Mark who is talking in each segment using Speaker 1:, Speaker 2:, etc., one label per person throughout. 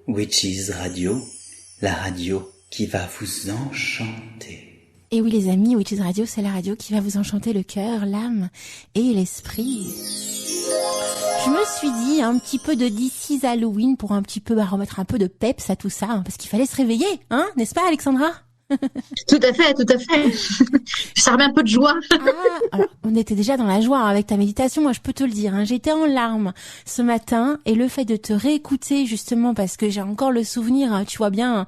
Speaker 1: Witches Radio, la radio qui va vous enchanter.
Speaker 2: Et oui les amis, Witches Radio, c'est la radio qui va vous enchanter le cœur, l'âme et l'esprit. Je me suis dit un petit peu de This is Halloween pour un petit peu remettre un peu de peps à tout ça, hein, parce qu'il fallait se réveiller, hein, n'est-ce pas Alexandra?
Speaker 3: Tout à fait, tout à fait. Ça remet un peu de joie.
Speaker 2: Alors, on était déjà dans la joie avec ta méditation, moi je peux te le dire. Hein. J'étais en larmes ce matin et le fait de te réécouter justement parce que j'ai encore le souvenir, tu vois, bien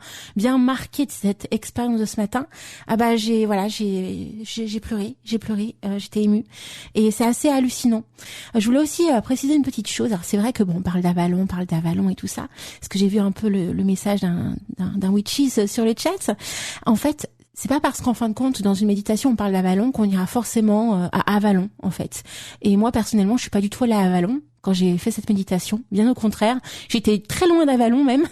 Speaker 2: marqué de cette expérience de ce matin. Ah bah j'ai pleuré, j'étais émue et c'est assez hallucinant. Je voulais aussi préciser une petite chose. Alors c'est vrai que bon, on parle d'Avalon et tout ça. Parce que j'ai vu un peu le message d'un witches sur le chat. En fait, c'est pas parce qu'en fin de compte, dans une méditation, on parle d'Avalon qu'on ira forcément à Avalon, en fait. Et moi, personnellement, je suis pas du tout allée à Avalon quand j'ai fait cette méditation. Bien au contraire, j'étais très loin d'Avalon même.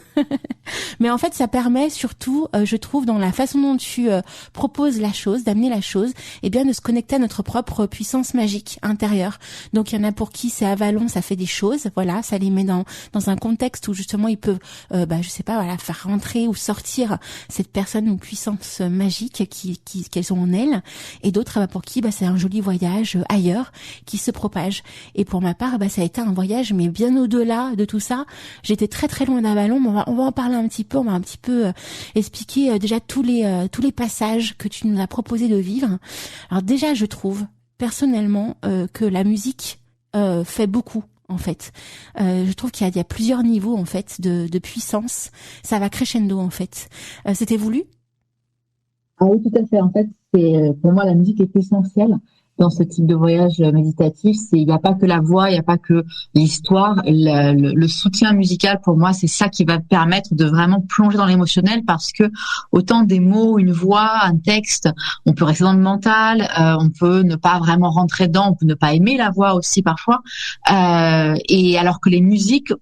Speaker 2: Mais en fait, ça permet surtout, je trouve, dans la façon dont tu proposes la chose, d'amener la chose, et bien de se connecter à notre propre puissance magique intérieure. Donc, il y en a pour qui c'est Avalon, ça fait des choses, voilà, ça les met dans un contexte où justement ils peuvent, je sais pas, voilà, faire rentrer ou sortir cette personne ou puissance magique qu'elles ont en elles. Et d'autres, pour qui, c'est un joli voyage ailleurs qui se propage. Et pour ma part, ça a été un voyage, mais bien au-delà de tout ça. J'étais très très loin d'Avalon, mais on va en parler un petit peu, on va un petit peu expliquer déjà tous les passages que tu nous as proposé de vivre. Alors déjà, je trouve personnellement que la musique fait beaucoup. En fait, je trouve qu'il y a plusieurs niveaux en fait de puissance. Ça va crescendo en fait. C'était voulu?
Speaker 3: Ah oui, tout à fait. En fait, pour moi, la musique est essentielle dans ce type de voyage méditatif. Il n'y a pas que la voix, il n'y a pas que l'histoire. Le soutien musical, pour moi, c'est ça qui va permettre de vraiment plonger dans l'émotionnel, parce que autant des mots, une voix, un texte, on peut rester dans le mental, on peut ne pas vraiment rentrer dedans, on peut ne pas aimer la voix aussi parfois. Et alors que les musiques,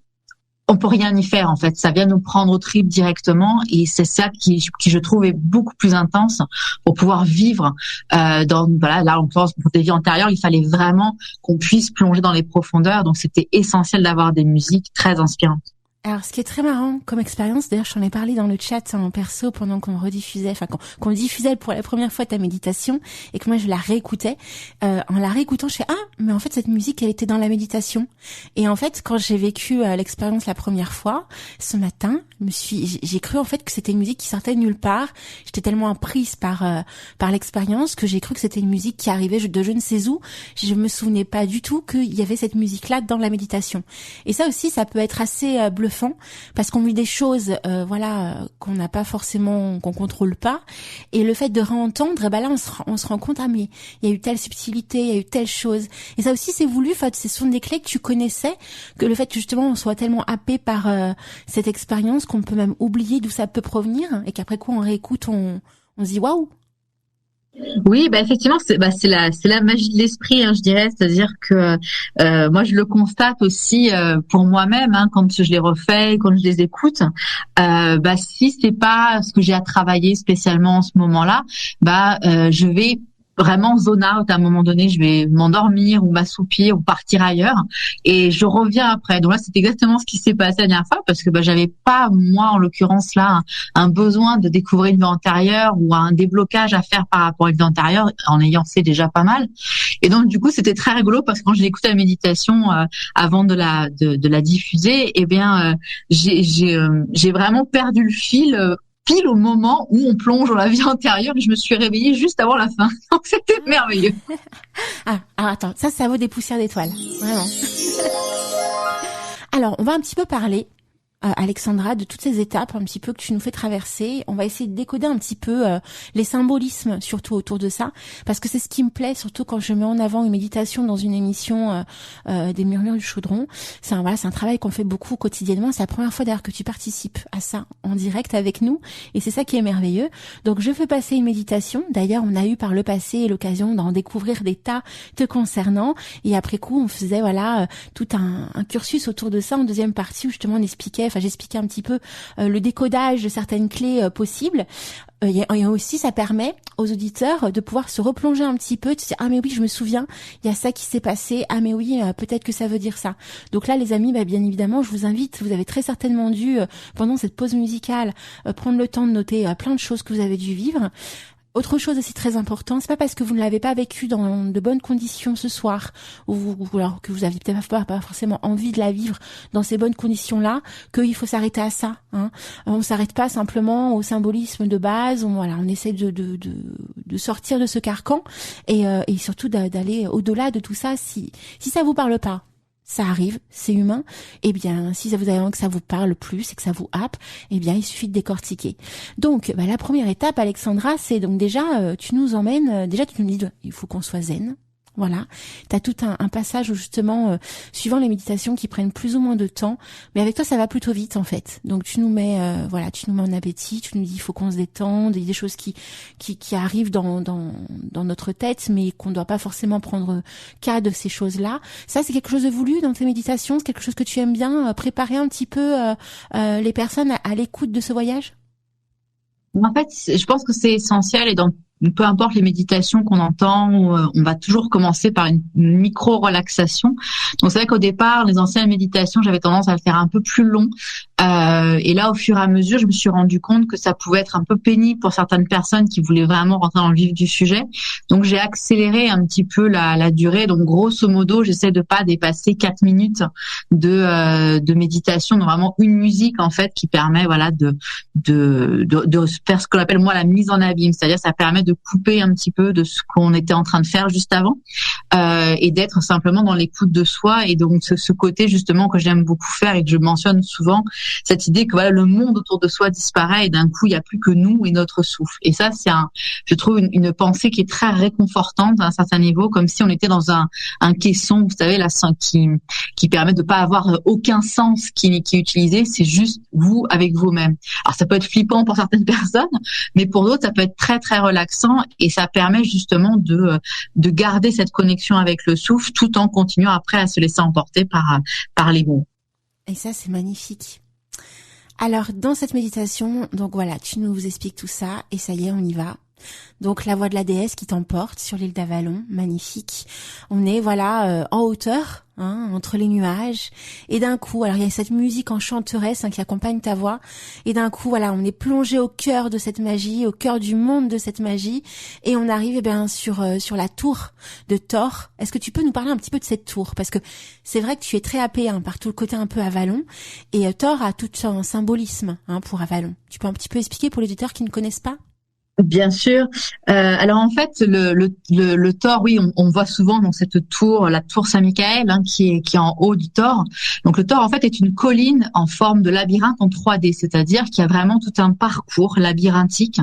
Speaker 3: on peut rien y faire en fait, ça vient nous prendre au trip directement, et c'est ça qui je trouve est beaucoup plus intense pour pouvoir vivre là en l'occurrence pour des vies antérieures, il fallait vraiment qu'on puisse plonger dans les profondeurs, donc c'était essentiel d'avoir des musiques très inspirantes.
Speaker 2: Alors, ce qui est très marrant comme expérience, d'ailleurs, je t'en ai parlé dans le chat en perso pendant qu'on rediffusait, qu'on diffusait pour la première fois ta méditation, et que moi je la réécoutais. En la réécoutant, je fais mais en fait cette musique, elle était dans la méditation. Et en fait, quand j'ai vécu l'expérience la première fois, ce matin, j'ai cru en fait que c'était une musique qui sortait de nulle part. J'étais tellement prise par l'expérience que j'ai cru que c'était une musique qui arrivait de je ne sais où. Je me souvenais pas du tout qu'il y avait cette musique-là dans la méditation. Et ça aussi, ça peut être assez bluffant, parce qu'on vit des choses qu'on n'a pas forcément, qu'on contrôle pas, et le fait de réentendre, là on se rend compte mais il y a eu telle subtilité, il y a eu telle chose, et ça aussi c'est voulu. En fait, ce sont des clés que tu connaissais, que le fait que justement on soit tellement happé par cette expérience qu'on peut même oublier d'où ça peut provenir, et qu'après quoi on réécoute, on se dit waouh.
Speaker 3: Oui, effectivement, c'est la magie de l'esprit, je dirais, c'est-à-dire que moi je le constate aussi pour moi-même, quand je les refais, quand je les écoute, si c'est pas ce que j'ai à travailler spécialement en ce moment-là, je vais vraiment zone out à un moment donné, je vais m'endormir ou m'assoupir ou partir ailleurs, et je reviens après. Donc là, c'est exactement ce qui s'est passé la dernière fois, parce que j'avais pas, moi en l'occurrence là, un besoin de découvrir une vie antérieure ou un déblocage à faire par rapport à une vie antérieure, en ayant fait déjà pas mal. Et donc du coup, c'était très rigolo, parce que quand j'ai écouté la méditation avant de la diffuser, j'ai vraiment perdu le fil. Pile au moment où on plonge dans la vie antérieure, et je me suis réveillée juste avant la fin. Donc c'était merveilleux.
Speaker 2: Alors attends, ça vaut des poussières d'étoiles, vraiment. Alors, on va un petit peu parler, Alexandra, de toutes ces étapes un petit peu que tu nous fais traverser. On va essayer de décoder un petit peu les symbolismes surtout autour de ça, parce que c'est ce qui me plaît surtout quand je mets en avant une méditation dans une émission des Murmures du Chaudron. C'est un travail qu'on fait beaucoup quotidiennement. C'est la première fois d'ailleurs que tu participes à ça en direct avec nous, et c'est ça qui est merveilleux. Donc je fais passer une méditation. D'ailleurs, on a eu par le passé l'occasion d'en découvrir des tas te concernant, et après coup on faisait tout un cursus autour de ça en deuxième partie, où justement on expliquait Enfin, j'expliquais un petit peu le décodage de certaines clés possibles. Et aussi, ça permet aux auditeurs de pouvoir se replonger un petit peu, de se dire, ah mais oui, je me souviens, il y a ça qui s'est passé, ah mais oui, peut-être que ça veut dire ça. Donc là, les amis, bien évidemment, je vous invite, vous avez très certainement dû, pendant cette pause musicale, prendre le temps de noter plein de choses que vous avez dû vivre. Autre chose aussi très importante, c'est pas parce que vous ne l'avez pas vécu dans de bonnes conditions ce soir, ou alors que vous avez peut-être pas forcément envie de la vivre dans ces bonnes conditions-là, qu'il faut s'arrêter à ça. On s'arrête pas simplement au symbolisme de base. On essaie de sortir de ce carcan et surtout d'aller au-delà de tout ça. Si ça vous parle pas, ça arrive, c'est humain. Eh bien, si vous avez envie que ça vous parle plus et que ça vous happe, eh bien, il suffit de décortiquer. Donc, la première étape, Alexandra, c'est donc déjà, tu nous emmènes, déjà tu nous dis, il faut qu'on soit zen. Voilà, t'as tout un passage où justement, suivant les méditations qui prennent plus ou moins de temps, mais avec toi ça va plutôt vite en fait. Donc tu nous mets, tu nous mets en appétit, tu nous dis il faut qu'on se détende, il y a des choses qui arrivent dans notre tête, mais qu'on ne doit pas forcément prendre cas de ces choses-là. Ça c'est quelque chose de voulu dans tes méditations, c'est quelque chose que tu aimes bien préparer un petit peu les personnes à l'écoute de ce voyage.
Speaker 3: En fait, je pense que c'est essentiel et dans peu importe les méditations qu'on entend, on va toujours commencer par une micro-relaxation. Donc c'est vrai qu'au départ, les anciennes méditations, j'avais tendance à le faire un peu plus long. Et là, au fur et à mesure, je me suis rendu compte que ça pouvait être un peu pénible pour certaines personnes qui voulaient vraiment rentrer dans le vif du sujet. Donc j'ai accéléré un petit peu la durée. Donc grosso modo, j'essaie de pas dépasser 4 minutes de méditation. Donc vraiment une musique en fait qui permet de faire ce qu'on appelle moi la mise en abîme. C'est-à-dire ça permet de couper un petit peu de ce qu'on était en train de faire juste avant et d'être simplement dans l'écoute de soi. Et donc ce côté justement que j'aime beaucoup faire et que je mentionne souvent, cette idée que le monde autour de soi disparaît et d'un coup il n'y a plus que nous et notre souffle. Et ça c'est je trouve une pensée qui est très réconfortante à un certain niveau, comme si on était dans un caisson, vous savez là, qui permet de pas avoir aucun sens qui est utilisé, c'est juste vous avec vous-même. Alors ça peut être flippant pour certaines personnes, mais pour d'autres ça peut être très très relaxant et ça permet justement de garder cette connexion avec le souffle tout en continuant après à se laisser emporter par les mots.
Speaker 2: Et ça c'est magnifique. Alors dans cette méditation, donc voilà, tu nous expliques tout ça et ça y est, on y va. Donc la voix de la déesse qui t'emporte sur l'île d'Avalon, magnifique. On est en hauteur, entre les nuages. Et d'un coup, alors il y a cette musique enchanteresse qui accompagne ta voix. Et d'un coup, on est plongé au cœur de cette magie, au cœur du monde de cette magie. Et on arrive sur la tour de Thor. Est-ce que tu peux nous parler un petit peu de cette tour? Parce que c'est vrai que tu es très happé par tout le côté un peu Avalon. Et Thor a tout un symbolisme pour Avalon. Tu peux un petit peu expliquer pour les auditeurs qui ne connaissent pas?
Speaker 3: Bien sûr. Alors en fait, le Thor, oui, on voit souvent dans cette tour, la tour Saint-Michael, qui est en haut du Thor. Donc le Thor, en fait, est une colline en forme de labyrinthe en 3D, c'est-à-dire qu'il y a vraiment tout un parcours labyrinthique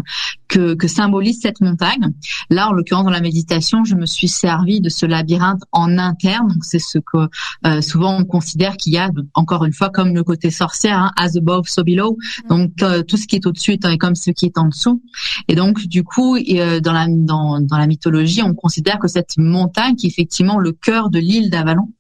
Speaker 3: que symbolise cette montagne. Là, en l'occurrence, dans la méditation, je me suis servi de ce labyrinthe en interne. Donc c'est ce que souvent on considère qu'il y a, encore une fois, comme le côté sorcière, as above, so below. Donc tout ce qui est au-dessus est comme ce qui est en dessous. Et donc, du coup, dans la mythologie, on considère que cette montagne, qui est effectivement le cœur de l'île d'Avalon,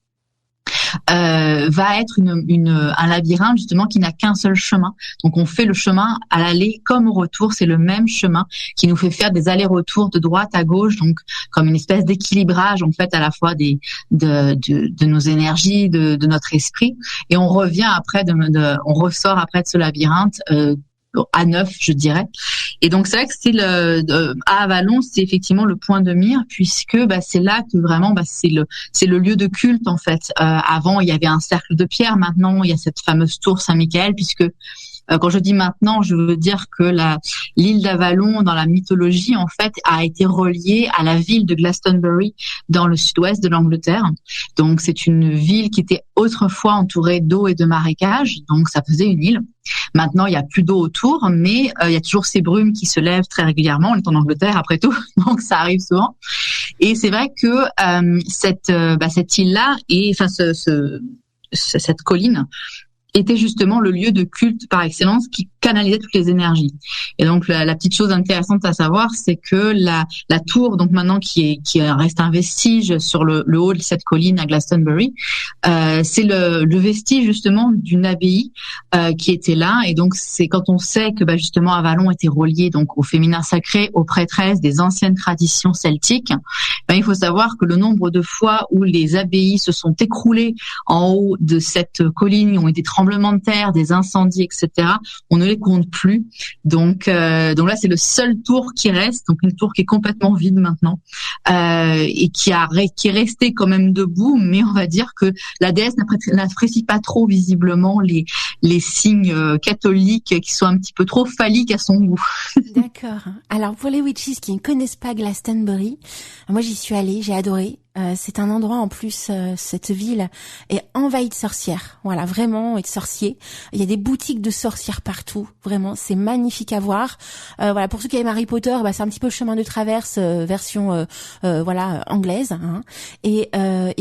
Speaker 3: va être un labyrinthe justement qui n'a qu'un seul chemin. Donc on fait le chemin à l'aller comme au retour, c'est le même chemin qui nous fait faire des allers-retours de droite à gauche, donc comme une espèce d'équilibrage en fait à la fois de nos énergies, de notre esprit, et on revient après on ressort après de ce labyrinthe à neuf, je dirais. Et donc c'est vrai que à Avalon, c'est effectivement le point de mire, puisque c'est là que vraiment c'est le lieu de culte en fait. Avant il y avait un cercle de pierre, maintenant il y a cette fameuse tour Saint-Michael, puisque quand je dis maintenant, je veux dire que l'île d'Avalon dans la mythologie en fait a été reliée à la ville de Glastonbury dans le sud-ouest de l'Angleterre. Donc c'est une ville qui était autrefois entourée d'eau et de marécages, donc ça faisait une île. Maintenant, il y a plus d'eau autour, mais il y a toujours ces brumes qui se lèvent très régulièrement. On est en Angleterre après tout, donc ça arrive souvent. Et c'est vrai que cette île-là et cette colline était justement le lieu de culte par excellence canalisait toutes les énergies. Et donc la petite chose intéressante à savoir, c'est que la tour, donc maintenant qui reste un vestige sur le haut de cette colline à Glastonbury, c'est le vestige justement d'une abbaye qui était là. Et donc c'est quand on sait que justement Avalon était relié donc au féminin sacré, aux prêtresses des anciennes traditions celtiques. Il faut savoir que le nombre de fois où les abbayes se sont écroulées en haut de cette colline, ont eu des tremblements de terre, des incendies, etc., on ne les compte plus. Donc là, c'est le seul tour qui reste, donc une tour qui est complètement vide maintenant, et qui est restée quand même debout, mais on va dire que la déesse n'apprécie pas trop visiblement les signes catholiques qui sont un petit peu trop phalliques à son goût.
Speaker 2: D'accord. Alors pour les witches qui ne connaissent pas Glastonbury, moi j'y suis allée, j'ai adoré. C'est un endroit en plus, cette ville est envahie de sorcières. Voilà, vraiment, et de sorciers. Il y a des boutiques de sorcières partout. Vraiment, c'est magnifique à voir. Voilà, pour ceux qui aiment Harry Potter, c'est un petit peu le chemin de traverse version voilà anglaise. Hein. Et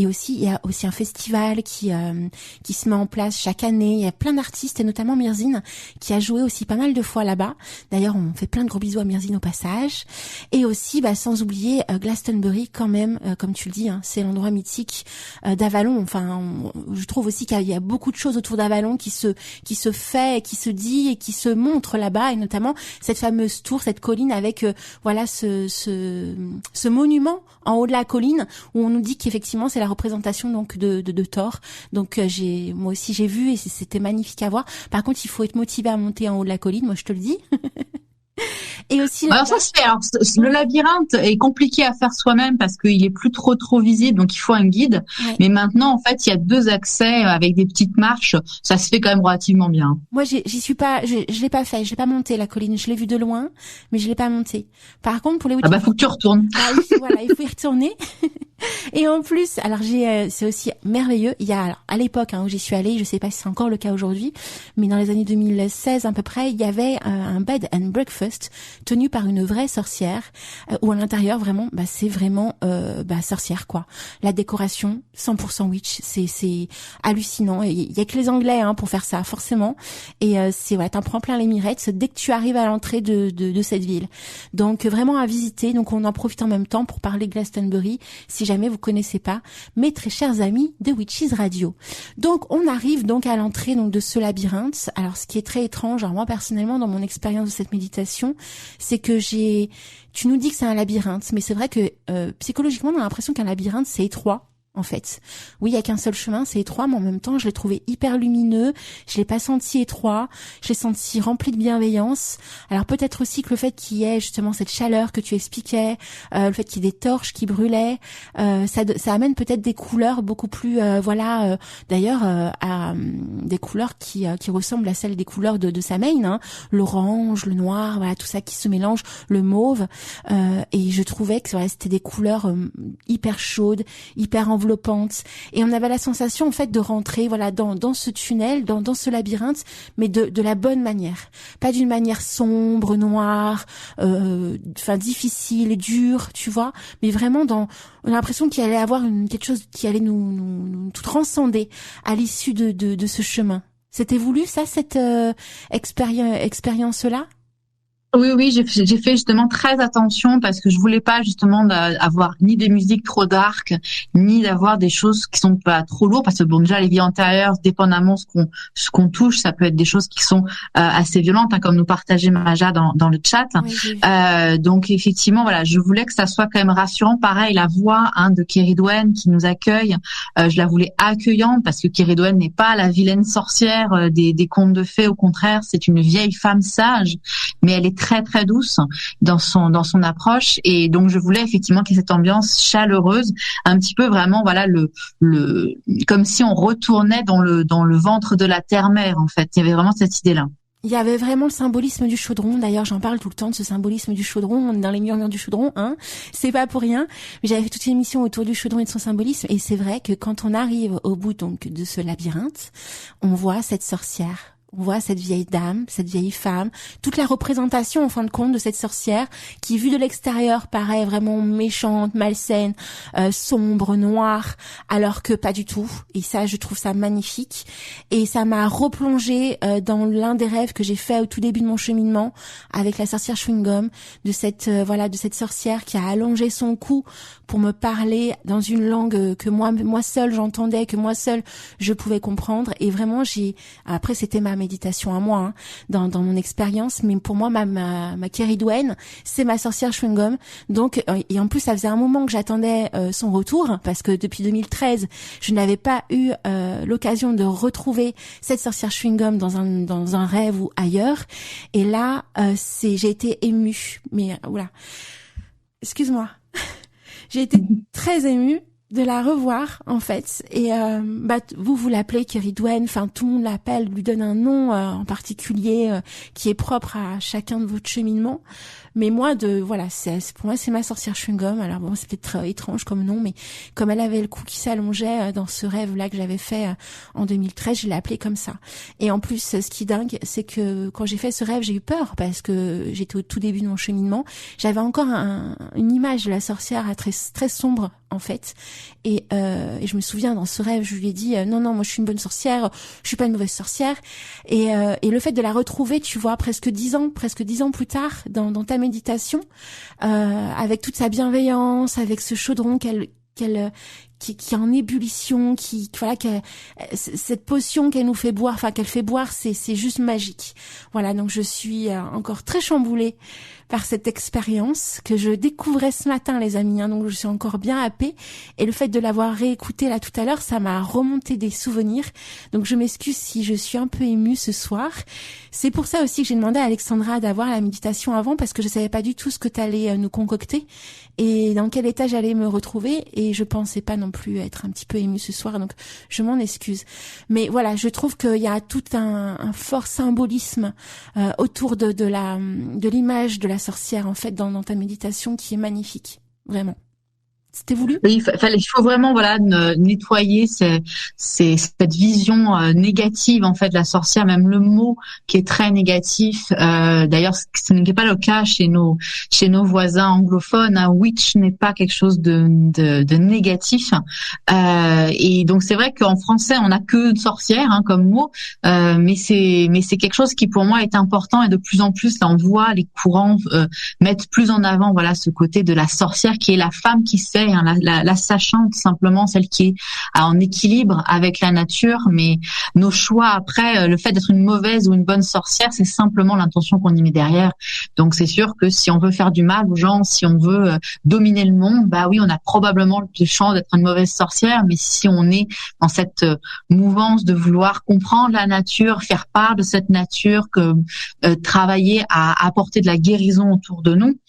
Speaker 2: aussi, il y a aussi un festival qui se met en place chaque année. Il y a plein d'artistes et notamment Myrzine qui a joué aussi pas mal de fois là-bas. D'ailleurs, on fait plein de gros bisous à Myrzine au passage. Et aussi, sans oublier Glastonbury quand même, comme tu le dis. C'est l'endroit mythique d'Avalon. Enfin, je trouve aussi qu'il y a beaucoup de choses autour d'Avalon qui se fait, qui se dit et qui se montre là-bas, et notamment cette fameuse tour, cette colline avec voilà ce monument en haut de la colline où on nous dit qu'effectivement c'est la représentation donc de Thor. Donc moi aussi j'ai vu et c'était magnifique à voir. Par contre, il faut être motivé à monter en haut de la colline, moi je te le dis. Et aussi
Speaker 3: alors ça se fait. Alors, le labyrinthe est compliqué à faire soi-même parce qu'il est plus trop visible, donc il faut un guide. Ouais. Mais maintenant, en fait, il y a 2 accès avec des petites marches. Ça se fait quand même relativement bien.
Speaker 2: Moi, j'y suis pas, je l'ai pas fait. Je l'ai pas monté la colline. Je l'ai vu de loin, mais je l'ai pas monté. Par contre, pour les
Speaker 3: witches, faut que tu retournes.
Speaker 2: Il faut y retourner. Et en plus, alors c'est aussi merveilleux. Il y a, alors, à l'époque où j'y suis allée, je sais pas si c'est encore le cas aujourd'hui, mais dans les années 2016 à peu près, il y avait un bed and breakfast tenu par une vraie sorcière, où à l'intérieur vraiment, c'est vraiment sorcière quoi. La décoration 100% witch, c'est hallucinant. Et il y a que les Anglais pour faire ça forcément. Et t'en prends plein les mirettes dès que tu arrives à l'entrée de cette ville. Donc vraiment à visiter. Donc on en profite en même temps pour parler Glastonbury. Si jamais vous connaissez pas, mes très chers amis de Witches Radio. Donc on arrive donc à l'entrée donc de ce labyrinthe. Alors ce qui est très étrange, alors moi personnellement dans mon expérience de cette méditation, c'est que tu nous dis que c'est un labyrinthe, mais c'est vrai que psychologiquement on a l'impression qu'un labyrinthe c'est étroit. En fait, oui, il y a qu'un seul chemin, c'est étroit, mais en même temps, je l'ai trouvé hyper lumineux. Je l'ai pas senti étroit, je l'ai senti rempli de bienveillance. Alors peut-être aussi que le fait qu'il y ait justement cette chaleur que tu expliquais, le fait qu'il y ait des torches qui brûlaient, ça amène peut-être des couleurs beaucoup plus, d'ailleurs, à des couleurs qui ressemblent à celles des couleurs de Samhain, hein, l'orange, le noir, voilà, tout ça qui se mélange, le mauve. Et je trouvais que c'était des couleurs hyper chaudes, hyper enveloppantes. Et on avait la sensation en fait de rentrer dans ce tunnel, dans ce labyrinthe, mais de la bonne manière, pas d'une manière sombre, noire, difficile, dure, tu vois, mais vraiment on a l'impression qu'il allait avoir quelque chose qui allait nous tout transcender à l'issue de ce chemin. C'était voulu ça, cette expérience-là?
Speaker 3: Oui, j'ai fait justement très attention parce que je voulais pas justement avoir ni des musiques trop dark, ni d'avoir des choses qui sont pas trop lourdes parce que bon déjà les vies antérieures, dépendamment ce qu'on touche, ça peut être des choses qui sont assez violentes, comme nous partageait Maja dans le chat. Oui. Donc effectivement voilà, je voulais que ça soit quand même rassurant. Pareil, la voix de Keridwen qui nous accueille, je la voulais accueillante parce que Keridwen n'est pas la vilaine sorcière des contes de fées, au contraire, c'est une vieille femme sage, mais elle est très très douce dans son approche, et donc je voulais effectivement qu'il y ait cette ambiance chaleureuse, un petit peu vraiment le comme si on retournait dans le ventre de la terre-mère en fait. Il y avait vraiment cette idée-là.
Speaker 2: Il y avait vraiment le symbolisme du chaudron. D'ailleurs, j'en parle tout le temps de ce symbolisme du chaudron. On est dans les murmures du chaudron, hein. C'est pas pour rien. Mais j'avais fait toute une émission autour du chaudron et de son symbolisme. Et c'est vrai que quand on arrive au bout donc de ce labyrinthe, on voit cette sorcière On voit cette vieille dame, cette vieille femme, toute la représentation en fin de compte de cette sorcière qui, vue de l'extérieur, paraît vraiment méchante, malsaine, sombre, noire, alors que pas du tout. Et ça, je trouve ça magnifique. Et ça m'a replongé dans l'un des rêves que j'ai fait au tout début de mon cheminement avec la sorcière chewing-gum, de cette sorcière qui a allongé son cou pour me parler dans une langue que moi seule j'entendais, que moi seule je pouvais comprendre. Et vraiment, après c'était ma méditation à moi, dans mon expérience, mais pour moi ma Keridwen, c'est ma sorcière chewing-gum. Donc et en plus ça faisait un moment que j'attendais son retour, parce que depuis 2013 je n'avais pas eu l'occasion de retrouver cette sorcière chewing-gum dans un rêve ou ailleurs. Et là j'ai été émue, mais oula, excuse-moi. J'ai été très émue de la revoir, en fait. Et vous l'appelez Keridwen, enfin tout le monde l'appelle, lui donne un nom en particulier qui est propre à chacun de votre cheminement. Mais moi, pour moi, c'est ma sorcière chewing-gum. Alors bon, c'est peut-être étrange comme nom, mais comme elle avait le cou qui s'allongeait dans ce rêve-là que j'avais fait en 2013, je l'ai appelée comme ça. Et en plus, ce qui est dingue, c'est que quand j'ai fait ce rêve, j'ai eu peur parce que j'étais au tout début de mon cheminement. J'avais encore une image de la sorcière très, très sombre, en fait. Et je me souviens, dans ce rêve, je lui ai dit non, moi je suis une bonne sorcière, je suis pas une mauvaise sorcière. Et le fait de la retrouver, tu vois, presque 10 ans plus tard, dans ta méditation, avec toute sa bienveillance, avec ce chaudron qui est en ébullition, cette potion qu'elle nous fait boire, enfin qu'elle fait boire, c'est juste magique. Voilà, donc je suis encore très chamboulée par cette expérience que je découvrais ce matin, les amis, donc je suis encore bien happée. Et le fait de l'avoir réécoutée là tout à l'heure, ça m'a remonté des souvenirs. Donc je m'excuse si je suis un peu émue ce soir. C'est pour ça aussi que j'ai demandé à Alexandra d'avoir la méditation avant, parce que je savais pas du tout ce que t'allais nous concocter et dans quel état j'allais me retrouver, et je pensais pas non plus être un petit peu émue ce soir, donc je m'en excuse. Mais voilà, je trouve qu'il y a tout un fort symbolisme autour de l'image de la sorcière, en fait, dans ta méditation, qui est magnifique, vraiment. C'était voulu?
Speaker 3: Oui, il faut vraiment nettoyer cette vision négative, en fait, de la sorcière, même le mot qui est très négatif. D'ailleurs, ce n'est pas le cas chez nos voisins anglophones. Witch n'est pas quelque chose de négatif. Et donc c'est vrai qu'en français on n'a que sorcière comme mot, mais c'est quelque chose qui pour moi est important, et de plus en plus là on voit les courants mettre plus en avant ce côté de la sorcière qui est la femme qui sait, la sachante, simplement celle qui est en équilibre avec la nature. Mais nos choix après, le fait d'être une mauvaise ou une bonne sorcière, c'est simplement l'intention qu'on y met derrière. Donc c'est sûr que si on veut faire du mal aux gens, si on veut dominer le monde, oui, on a probablement le chance d'être une mauvaise sorcière. Mais si on est dans cette mouvance de vouloir comprendre la nature, faire part de cette nature, travailler à apporter de la guérison autour de nous,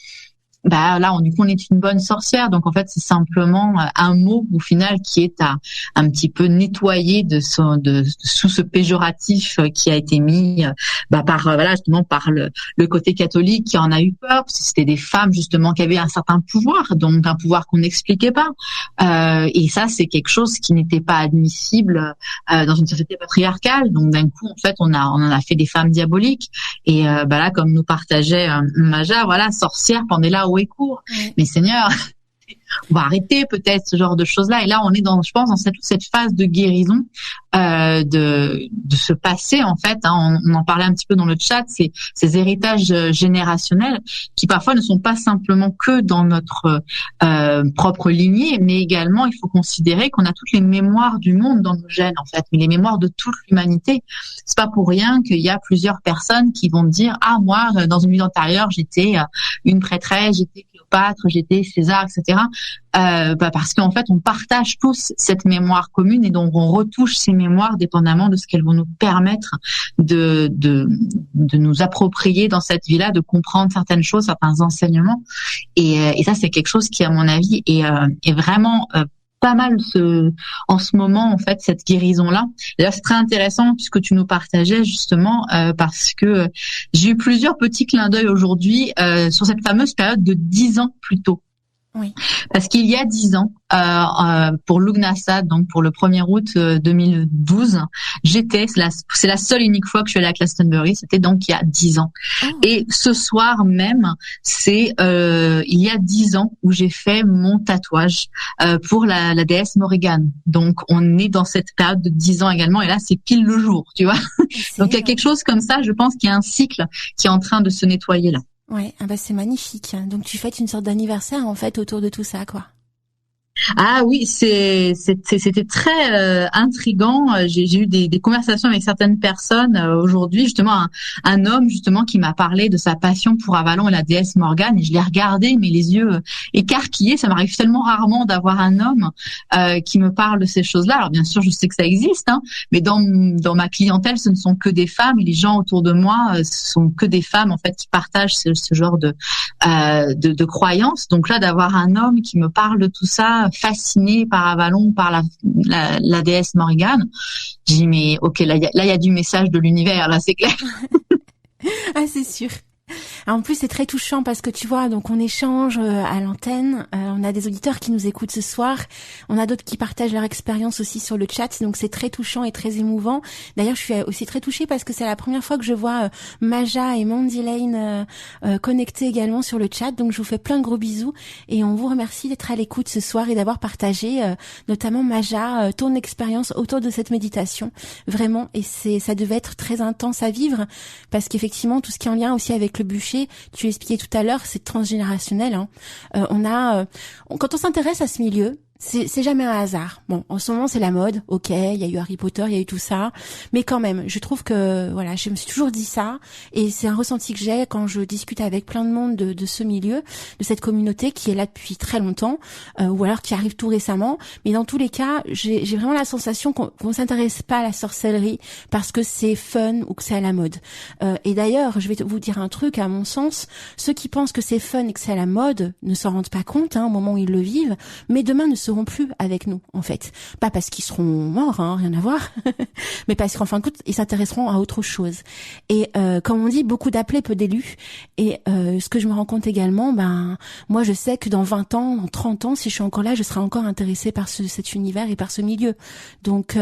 Speaker 3: là on est une bonne sorcière. Donc en fait c'est simplement un mot au final qui est à un petit peu nettoyer sous ce péjoratif qui a été mis par le côté catholique, qui en a eu peur parce que c'était des femmes justement qui avaient un certain pouvoir, donc un pouvoir qu'on n'expliquait pas, et ça c'est quelque chose qui n'était pas admissible dans une société patriarcale. Donc d'un coup en fait on en a fait des femmes diaboliques. Et là, comme nous partageait Maja, sorcière, pendant là où est court. Mais Seigneur, on va arrêter peut-être ce genre de choses-là. Et là, on est je pense, dans cette phase de guérison, de ce passé, en fait. On en parlait un petit peu dans le chat, ces héritages générationnels qui parfois ne sont pas simplement que dans notre propre lignée, mais également, il faut considérer qu'on a toutes les mémoires du monde dans nos gènes, en fait, mais les mémoires de toute l'humanité. C'est pas pour rien qu'il y a plusieurs personnes qui vont dire moi, dans une vie antérieure, j'étais une prêtresse, j'étais Cléopâtre, j'étais César, etc. Parce qu'en fait, on partage tous cette mémoire commune, et donc on retouche ces mémoires dépendamment de ce qu'elles vont nous permettre de nous approprier dans cette vie-là, de comprendre certaines choses, certains enseignements. Et ça, c'est quelque chose qui, à mon avis, est vraiment pas mal en ce moment, en fait, cette guérison-là. D'ailleurs, c'est très intéressant puisque tu nous partageais justement, parce que j'ai eu plusieurs petits clins d'œil aujourd'hui sur cette fameuse période de 10 ans plus tôt.
Speaker 2: Oui.
Speaker 3: Parce qu'il y a 10 ans, pour Lughnasadh, donc pour le 1er août 2012, c'est la seule unique fois que je suis allée à Glastonbury, c'était donc il y a 10 ans.
Speaker 2: Oh.
Speaker 3: Et ce soir même, c'est il y a 10 ans où j'ai fait mon tatouage pour la déesse Morrigan. Donc on est dans cette période de 10 ans également, et là c'est pile le jour, tu vois. Donc il y a quelque chose comme ça, je pense qu'il y a un cycle qui est en train de se nettoyer là.
Speaker 2: Ouais, ah bah c'est magnifique. Donc tu fêtes une sorte d'anniversaire en fait autour de tout ça, quoi.
Speaker 3: Ah oui, c'était très intriguant. J'ai eu des conversations avec certaines personnes aujourd'hui, justement un homme justement qui m'a parlé de sa passion pour Avalon et la déesse Morgane, et je l'ai regardé mais les yeux écarquillés. Ça m'arrive tellement rarement d'avoir un homme qui me parle de ces choses-là. Alors bien sûr, je sais que ça existe, hein, mais dans ma clientèle, ce ne sont que des femmes, et les gens autour de moi ce sont que des femmes en fait qui partagent ce genre de croyances. Donc là, d'avoir un homme qui me parle de tout ça, fasciné par Avalon, par la déesse Morrigan, j'ai dit mais ok, là il y a du message de l'univers, là c'est clair.
Speaker 2: Ah c'est sûr. En plus, c'est très touchant parce que tu vois, donc on échange à l'antenne, on a des auditeurs qui nous écoutent ce soir, on a d'autres qui partagent leur expérience aussi sur le chat, donc c'est très touchant et très émouvant. D'ailleurs, je suis aussi très touchée parce que c'est la première fois que je vois Maja et Mandy Lane connectés également sur le chat, donc je vous fais plein de gros bisous et on vous remercie d'être à l'écoute ce soir et d'avoir partagé, notamment Maja, ton expérience autour de cette méditation, vraiment, et ça devait être très intense à vivre parce qu'effectivement, tout ce qui est en lien aussi avec le bûcher, tu l'expliquais tout à l'heure, c'est transgénérationnel. Hein. Quand on s'intéresse à ce milieu, c'est jamais un hasard. Bon, en ce moment c'est la mode, ok, il y a eu Harry Potter, il y a eu tout ça, mais quand même, je trouve que voilà, je me suis toujours dit ça, et c'est un ressenti que j'ai quand je discute avec plein de monde de ce milieu, de cette communauté qui est là depuis très longtemps, ou alors qui arrive tout récemment. Mais dans tous les cas, j'ai vraiment la sensation qu'on s'intéresse pas à la sorcellerie parce que c'est fun ou que c'est à la mode. Et d'ailleurs, je vais vous dire un truc, à mon sens, ceux qui pensent que c'est fun et que c'est à la mode ne s'en rendent pas compte au moment où ils le vivent, mais demain ne seront plus avec nous en fait, pas parce qu'ils seront morts, hein, rien à voir, mais parce qu'en fin de compte ils s'intéresseront à autre chose. Et comme on dit, beaucoup d'appelés, peu d'élus. Et ce que je me rends compte également, moi je sais que dans 20 ans, dans 30 ans, si je suis encore là, je serai encore intéressée par cet univers et par ce milieu. Donc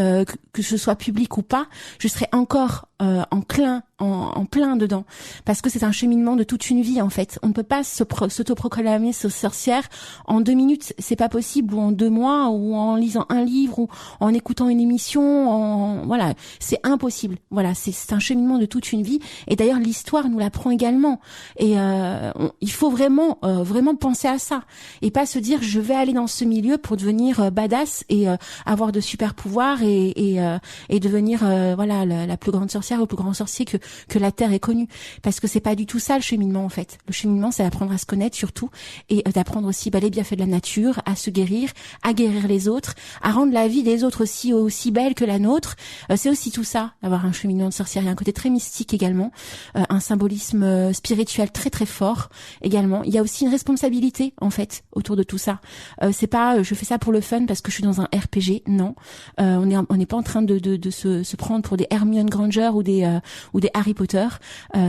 Speaker 2: que ce soit public ou pas, je serai encore en plein dedans, parce que c'est un cheminement de toute une vie en fait. On ne peut pas s'autoproclamer sorcière en 2 minutes, c'est pas possible, ou en 2 mois, ou en lisant un livre, ou en écoutant une émission, voilà, c'est impossible. Voilà, c'est un cheminement de toute une vie, et d'ailleurs l'histoire nous l'apprend également. Et il faut vraiment penser à ça, et pas se dire je vais aller dans ce milieu pour devenir badass et avoir de super pouvoirs et devenir voilà la plus grande sorcière ou le plus grand sorcier que la Terre ait connu, parce que c'est pas du tout ça le cheminement en fait. Le cheminement, c'est d'apprendre à se connaître surtout, et d'apprendre aussi les bienfaits de la nature, à se guérir, à guérir les autres, à rendre la vie des autres aussi belle que la nôtre. C'est aussi tout ça, d'avoir un cheminement de sorcière. Il y a un côté très mystique également, un symbolisme spirituel très très fort également. Il y a aussi une responsabilité en fait autour de tout ça. C'est pas je fais ça pour le fun parce que je suis dans un RPG, non. On n'est pas en train de se prendre pour des Hermione Granger ou des Harry Potter.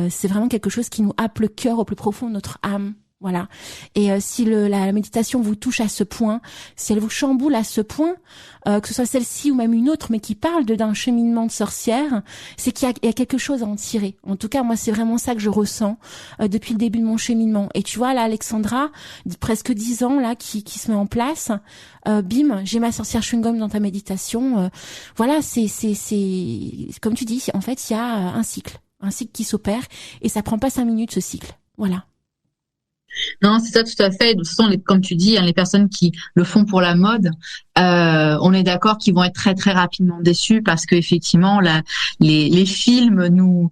Speaker 2: C'est vraiment quelque chose qui nous happe le cœur au plus profond de notre âme. Voilà. Et si la méditation vous touche à ce point, si elle vous chamboule à ce point, que ce soit celle-ci ou même une autre, mais qui parle d'un cheminement de sorcière, c'est qu'il y a quelque chose à en tirer. En tout cas, moi, c'est vraiment ça que je ressens depuis le début de mon cheminement. Et tu vois, là, Alexandra, presque 10 ans, là, qui se met en place. Bim, j'ai ma sorcière chewing-gum dans ta méditation. Voilà, c'est comme tu dis, en fait, il y a un cycle qui s'opère, et ça prend pas 5 minutes, ce cycle. Voilà.
Speaker 3: Non, c'est ça, tout à fait. De toute façon, comme tu dis, les personnes qui le font pour la mode, on est d'accord qu'ils vont être très très rapidement déçus, parce que effectivement, les films nous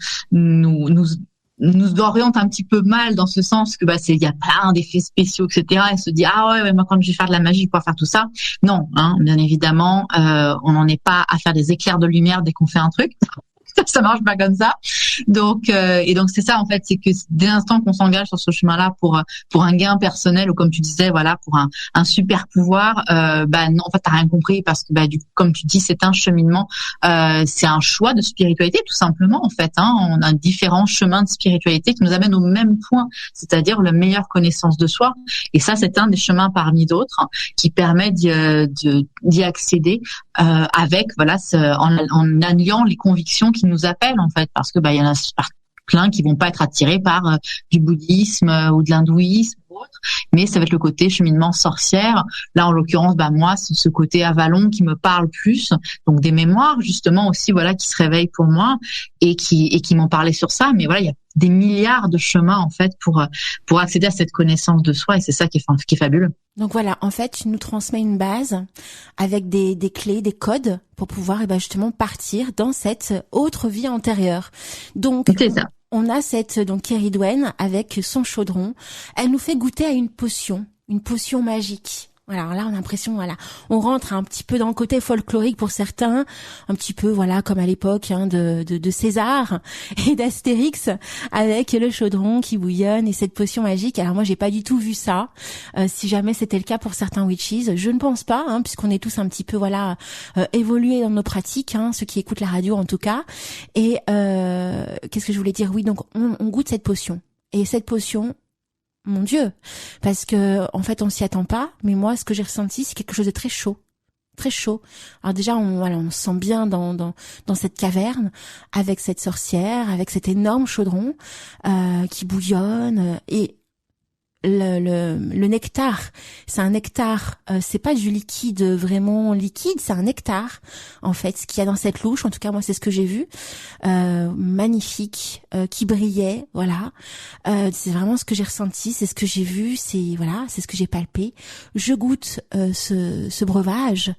Speaker 3: orientent un petit peu mal, dans ce sens que il y a plein d'effets spéciaux, etc. Et se dit ouais, moi quand je vais faire de la magie, je vais pouvoir faire tout ça. Non, bien évidemment, on n'en est pas à faire des éclairs de lumière dès qu'on fait un truc. ça marche pas comme ça. Donc c'est ça en fait, c'est que dès l'instant qu'on s'engage sur ce chemin-là pour un gain personnel ou comme tu disais, voilà, pour un super pouvoir, non, en fait t'as rien compris parce que comme tu dis, c'est un cheminement, c'est un choix de spiritualité tout simplement en fait. On a différents chemins de spiritualité qui nous amènent au même point, c'est-à-dire la meilleure connaissance de soi. Et ça, c'est un des chemins parmi d'autres qui permet d'y accéder avec en alliant les convictions qui nous appellent en fait, parce que il y en a plein qui vont pas être attirés par du bouddhisme ou de l'hindouisme ou autre, mais ça va être le côté cheminement sorcière. Là, en l'occurrence, moi, c'est ce côté Avalon qui me parle plus, donc des mémoires justement aussi, voilà, qui se réveillent pour moi et qui m'ont parlé sur ça. Mais voilà, il y a des milliards de chemins en fait pour accéder à cette connaissance de soi, et c'est ça qui est fabuleux.
Speaker 2: Donc voilà, en fait, tu nous transmets une base avec des clés, des codes pour pouvoir justement partir dans cette autre vie antérieure. Donc
Speaker 3: c'est ça.
Speaker 2: On a donc Keridwen avec son chaudron. Elle nous fait goûter à une potion magique. Voilà, alors là, on a l'impression, voilà, on rentre un petit peu dans le côté folklorique pour certains, un petit peu, voilà, comme à l'époque de César et d'Astérix, avec le chaudron qui bouillonne et cette potion magique. Alors moi, j'ai pas du tout vu ça. Si jamais c'était le cas pour certains witches, je ne pense pas, puisqu'on est tous un petit peu, voilà, évolués dans nos pratiques, ceux qui écoutent la radio en tout cas. Et qu'est-ce que je voulais dire ? Oui, donc on goûte cette potion. Et cette potion, mon Dieu, parce que en fait on s'y attend pas, mais moi ce que j'ai ressenti c'est quelque chose de très chaud. Très chaud. Alors déjà on se sent bien dans cette caverne avec cette sorcière, avec cet énorme chaudron qui bouillonne, et le nectar, c'est un nectar, c'est pas du liquide vraiment liquide, c'est un nectar en fait, ce qu'il y a dans cette louche. En tout cas moi c'est ce que j'ai vu, magnifique, qui brillait, voilà. C'est vraiment ce que j'ai ressenti, c'est ce que j'ai vu, c'est ce que j'ai palpé. Je goûte ce breuvage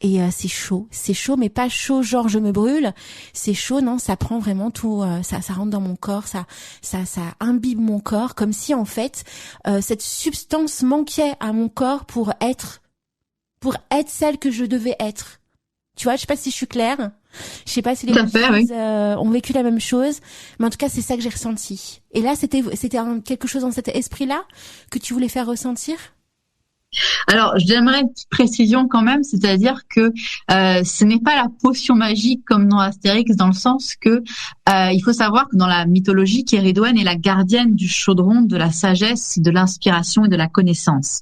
Speaker 2: et c'est chaud, mais pas chaud genre je me brûle, c'est chaud, non, ça prend vraiment tout, ça rentre dans mon corps, ça imbibe mon corps, comme si en fait cette substance manquait à mon corps pour être celle que je devais être. Tu vois, je sais pas si je suis claire. Je sais pas si les gens ont vécu la même chose, mais en tout cas, c'est ça que j'ai ressenti. Et là, c'était quelque chose dans cet esprit-là que tu voulais faire ressentir?
Speaker 3: Alors, j'aimerais une petite précision quand même, c'est-à-dire que ce n'est pas la potion magique comme dans Astérix, dans le sens que il faut savoir que dans la mythologie, Keridwen est la gardienne du chaudron de la sagesse, de l'inspiration et de la connaissance.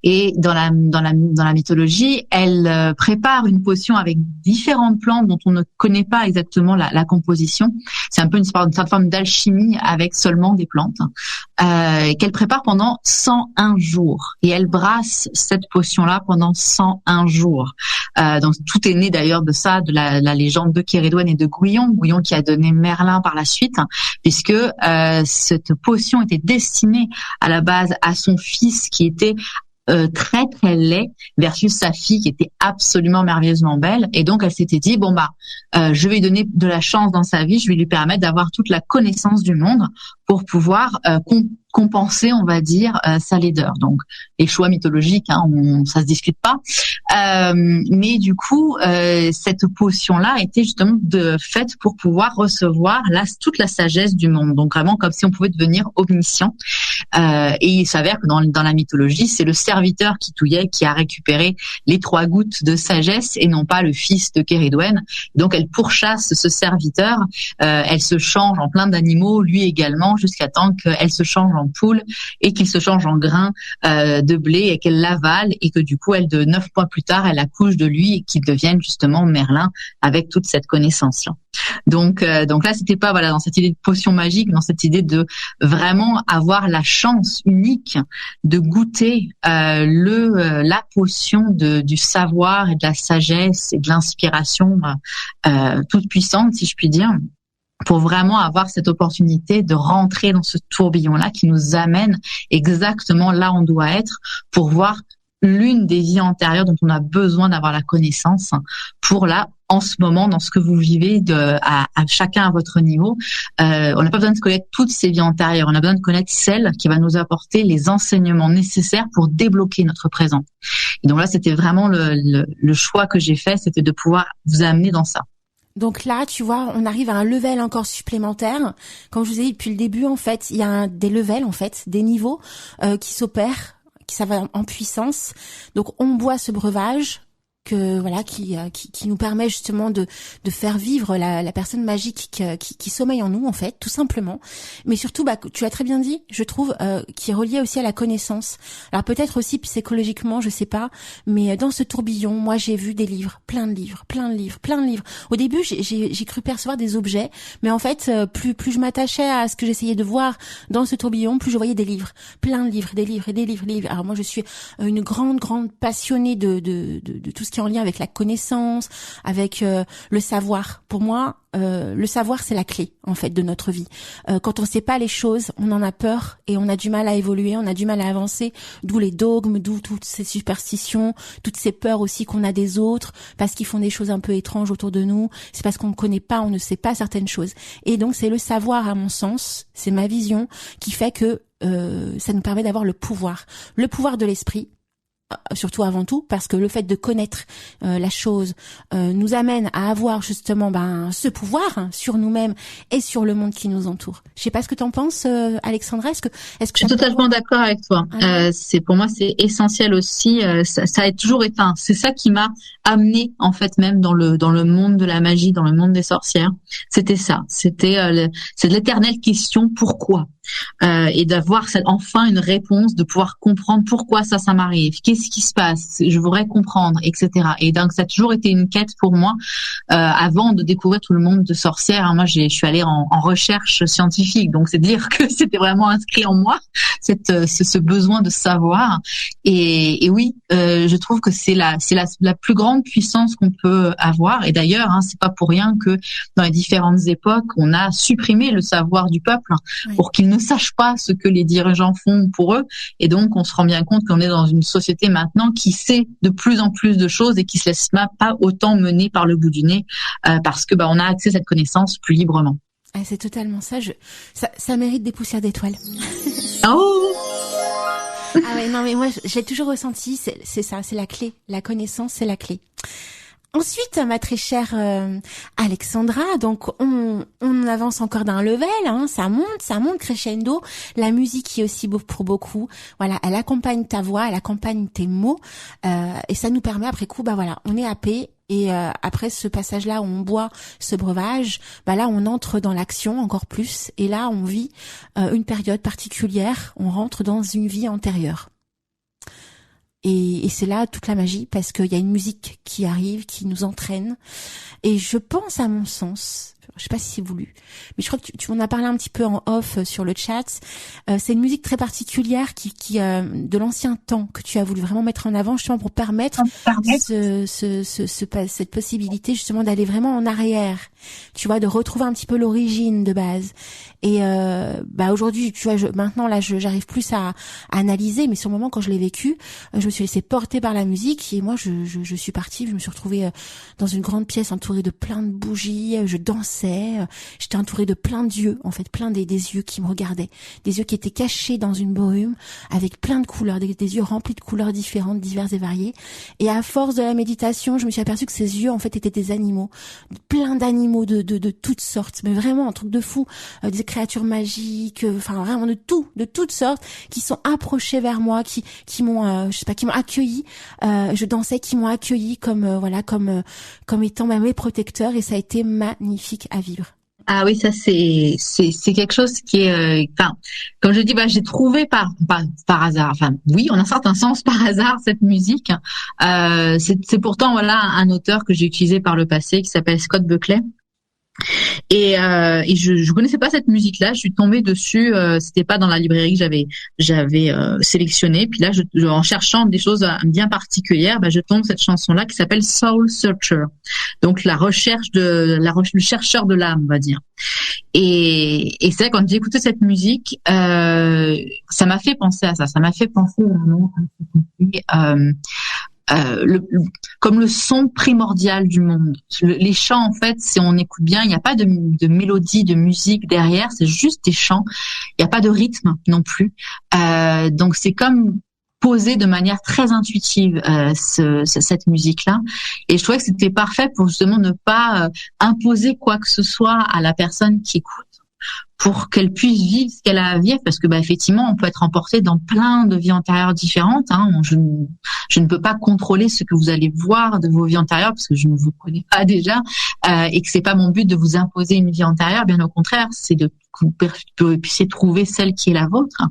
Speaker 3: Et dans la mythologie, elle prépare une potion avec différentes plantes dont on ne connaît pas exactement la composition. C'est un peu une certaine forme d'alchimie avec seulement des plantes qu'elle prépare pendant 101 jours. Et elle brasse cette potion-là pendant 101 jours. Donc tout est né d'ailleurs de ça, de la légende de Keridwen et de Gouyon qui a donné Merlin par la suite, puisque cette potion était destinée à la base à son fils qui était très très laid versus sa fille qui était absolument merveilleusement belle, et donc elle s'était dit je vais lui donner de la chance dans sa vie, je vais lui permettre d'avoir toute la connaissance du monde pour pouvoir compenser, on va dire, sa laideur. Donc les choix mythologiques, ça se discute pas, mais du coup cette potion-là était justement faite pour pouvoir recevoir toute la sagesse du monde, donc vraiment comme si on pouvait devenir omniscient. Et il s'avère que dans la mythologie, c'est le serviteur qui touillait qui a récupéré les 3 gouttes de sagesse et non pas le fils de Keridwen. Donc elle pourchasse ce serviteur, elle se change en plein d'animaux, lui également, jusqu'à temps qu'elle se change en poule et qu'il se change en grain de blé et qu'elle l'avale, et que du coup elle, de 9 mois plus tard, elle accouche de lui et qu'il devienne justement Merlin avec toute cette connaissance-là. Donc là, c'était pas dans cette idée de potion magique, dans cette idée de vraiment avoir la chance unique de goûter la potion du savoir et de la sagesse et de l'inspiration toute puissante, si je puis dire, pour vraiment avoir cette opportunité de rentrer dans ce tourbillon-là qui nous amène exactement là où on doit être pour voir l'une des vies antérieures dont on a besoin d'avoir la connaissance pour là, en ce moment, dans ce que vous vivez, à chacun à votre niveau. On n'a pas besoin de connaître toutes ces vies antérieures, on a besoin de connaître celle qui va nous apporter les enseignements nécessaires pour débloquer notre présent. Et donc là, c'était vraiment le choix que j'ai fait, c'était de pouvoir vous amener dans ça.
Speaker 2: Donc là, tu vois, on arrive à un level encore supplémentaire. Comme je vous ai dit depuis le début, en fait, il y a des levels, en fait, des niveaux qui s'opèrent, qui ça va en puissance. Donc on boit ce breuvage que voilà qui nous permet justement de faire vivre la personne magique qui sommeille en nous, en fait, tout simplement. Mais surtout, bah, tu as très bien dit, je trouve, qui est relié aussi à la connaissance. Alors peut-être aussi psychologiquement, je sais pas, mais dans ce tourbillon, moi j'ai vu des livres, plein de livres. Au début, j'ai cru percevoir des objets, mais en fait, plus je m'attachais à ce que j'essayais de voir dans ce tourbillon, plus je voyais des livres, plein de livres, des livres. Alors moi, je suis une grande passionnée de tout ce qui est en lien avec la connaissance, avec le savoir. Pour moi, le savoir, c'est la clé, en fait, de notre vie. Quand on sait pas les choses, on en a peur et on a du mal à évoluer, on a du mal à avancer, d'où les dogmes, d'où toutes ces superstitions, toutes ces peurs aussi qu'on a des autres, parce qu'ils font des choses un peu étranges autour de nous, c'est parce qu'on ne connaît pas, on ne sait pas certaines choses. Et donc, c'est le savoir, à mon sens, c'est ma vision, qui fait que ça nous permet d'avoir le pouvoir de l'esprit, surtout avant tout, parce que le fait de connaître la chose nous amène à avoir justement ce pouvoir sur nous-mêmes et sur le monde qui nous entoure. Je sais pas ce que t'en penses, Alexandra. Est-ce que
Speaker 3: je suis totalement d'accord avec toi. C'est pour moi c'est essentiel aussi. Ça a toujours été. C'est ça qui m'a amené en fait même dans le monde de la magie, dans le monde des sorcières. C'était ça. C'était c'est l'éternelle question pourquoi. Et d'avoir enfin une réponse, de pouvoir comprendre pourquoi ça m'arrive, qu'est-ce qui se passe, je voudrais comprendre, etc. Et donc ça a toujours été une quête pour moi avant de découvrir tout le monde de sorcières. Moi, je suis allée en recherche scientifique, donc c'est dire que c'était vraiment inscrit en moi ce besoin de savoir. Et oui, je trouve que c'est la plus grande puissance qu'on peut avoir. Et d'ailleurs, c'est pas pour rien que dans les différentes époques, on a supprimé le savoir du peuple pour qu'il ne sachent pas ce que les dirigeants font pour eux. Et donc, on se rend bien compte qu'on est dans une société maintenant qui sait de plus en plus de choses et qui se laisse pas autant mener par le bout du nez parce que on a accès à cette connaissance plus librement.
Speaker 2: Ah, c'est totalement ça. Ça mérite des poussières d'étoiles.
Speaker 3: Oh!
Speaker 2: Ah ouais, non, mais moi, j'ai toujours ressenti, c'est ça, c'est la clé. La connaissance, c'est la clé. Ensuite, ma très chère Alexandra, donc on avance encore d'un level, ça monte crescendo. La musique qui est aussi beau pour beaucoup, voilà, elle accompagne ta voix, elle accompagne tes mots, et ça nous permet après coup, on est happé. Et après ce passage-là où on boit ce breuvage, là on entre dans l'action encore plus, et là on vit une période particulière, on rentre dans une vie antérieure. Et c'est là toute la magie, parce qu'il y a une musique qui arrive, qui nous entraîne. Et je pense, à mon sens, je sais pas si c'est voulu, mais je crois que tu m'en as parlé un petit peu en off sur le chat. C'est une musique très particulière qui de l'ancien temps, que tu as voulu vraiment mettre en avant, justement pour permettre cette possibilité justement d'aller vraiment en arrière, tu vois, de retrouver un petit peu l'origine de base. Et aujourd'hui, tu vois, maintenant là, j'arrive plus à analyser, mais sur le moment quand je l'ai vécu, je me suis laissée porter par la musique, et moi je suis partie, je me suis retrouvée dans une grande pièce entourée de plein de bougies, je dansais, j'étais entourée de plein d'yeux, en fait, plein des yeux qui me regardaient, des yeux qui étaient cachés dans une brume avec plein de couleurs, des yeux remplis de couleurs différentes, diverses et variées. Et à force de la méditation, je me suis aperçue que ces yeux en fait étaient des animaux, plein d'animaux de toutes sortes, mais vraiment un truc de fou, des créatures magiques, enfin vraiment de toutes sortes, qui sont approchées vers moi, qui m'ont qui m'ont accueilli, je dansais, qui m'ont accueilli comme étant mes protecteurs, et ça a été magnifique à vivre.
Speaker 3: Ah oui, ça c'est quelque chose qui est comme je dis, j'ai trouvé par hasard. Enfin oui, en un certain sens par hasard cette musique. C'est pourtant un auteur que j'ai utilisé par le passé qui s'appelle Scott Buckley. Et je connaissais pas cette musique-là. Je suis tombée dessus. C'était pas dans la librairie que j'avais sélectionné. Puis là, en cherchant des choses bien particulières, je tombe cette chanson-là qui s'appelle Soul Searcher. Donc le chercheur de l'âme, on va dire. Et c'est vrai, quand j'ai écouté cette musique, ça m'a fait penser à ça. Ça m'a fait penser vraiment à comme le son primordial du monde. Les chants, en fait, si on écoute bien, il n'y a pas de mélodie, de musique derrière, c'est juste des chants. Il n'y a pas de rythme non plus. Donc c'est comme poser de manière très intuitive cette musique-là. Et je trouvais que c'était parfait pour justement ne pas imposer quoi que ce soit à la personne qui écoute, pour qu'elle puisse vivre ce qu'elle a à vivre, parce que effectivement, on peut être emporté dans plein de vies antérieures différentes. Je ne peux pas contrôler ce que vous allez voir de vos vies antérieures, parce que je ne vous connais pas déjà, et que c'est pas mon but de vous imposer une vie antérieure. Bien au contraire, c'est de que vous puissiez trouver celle qui est la vôtre.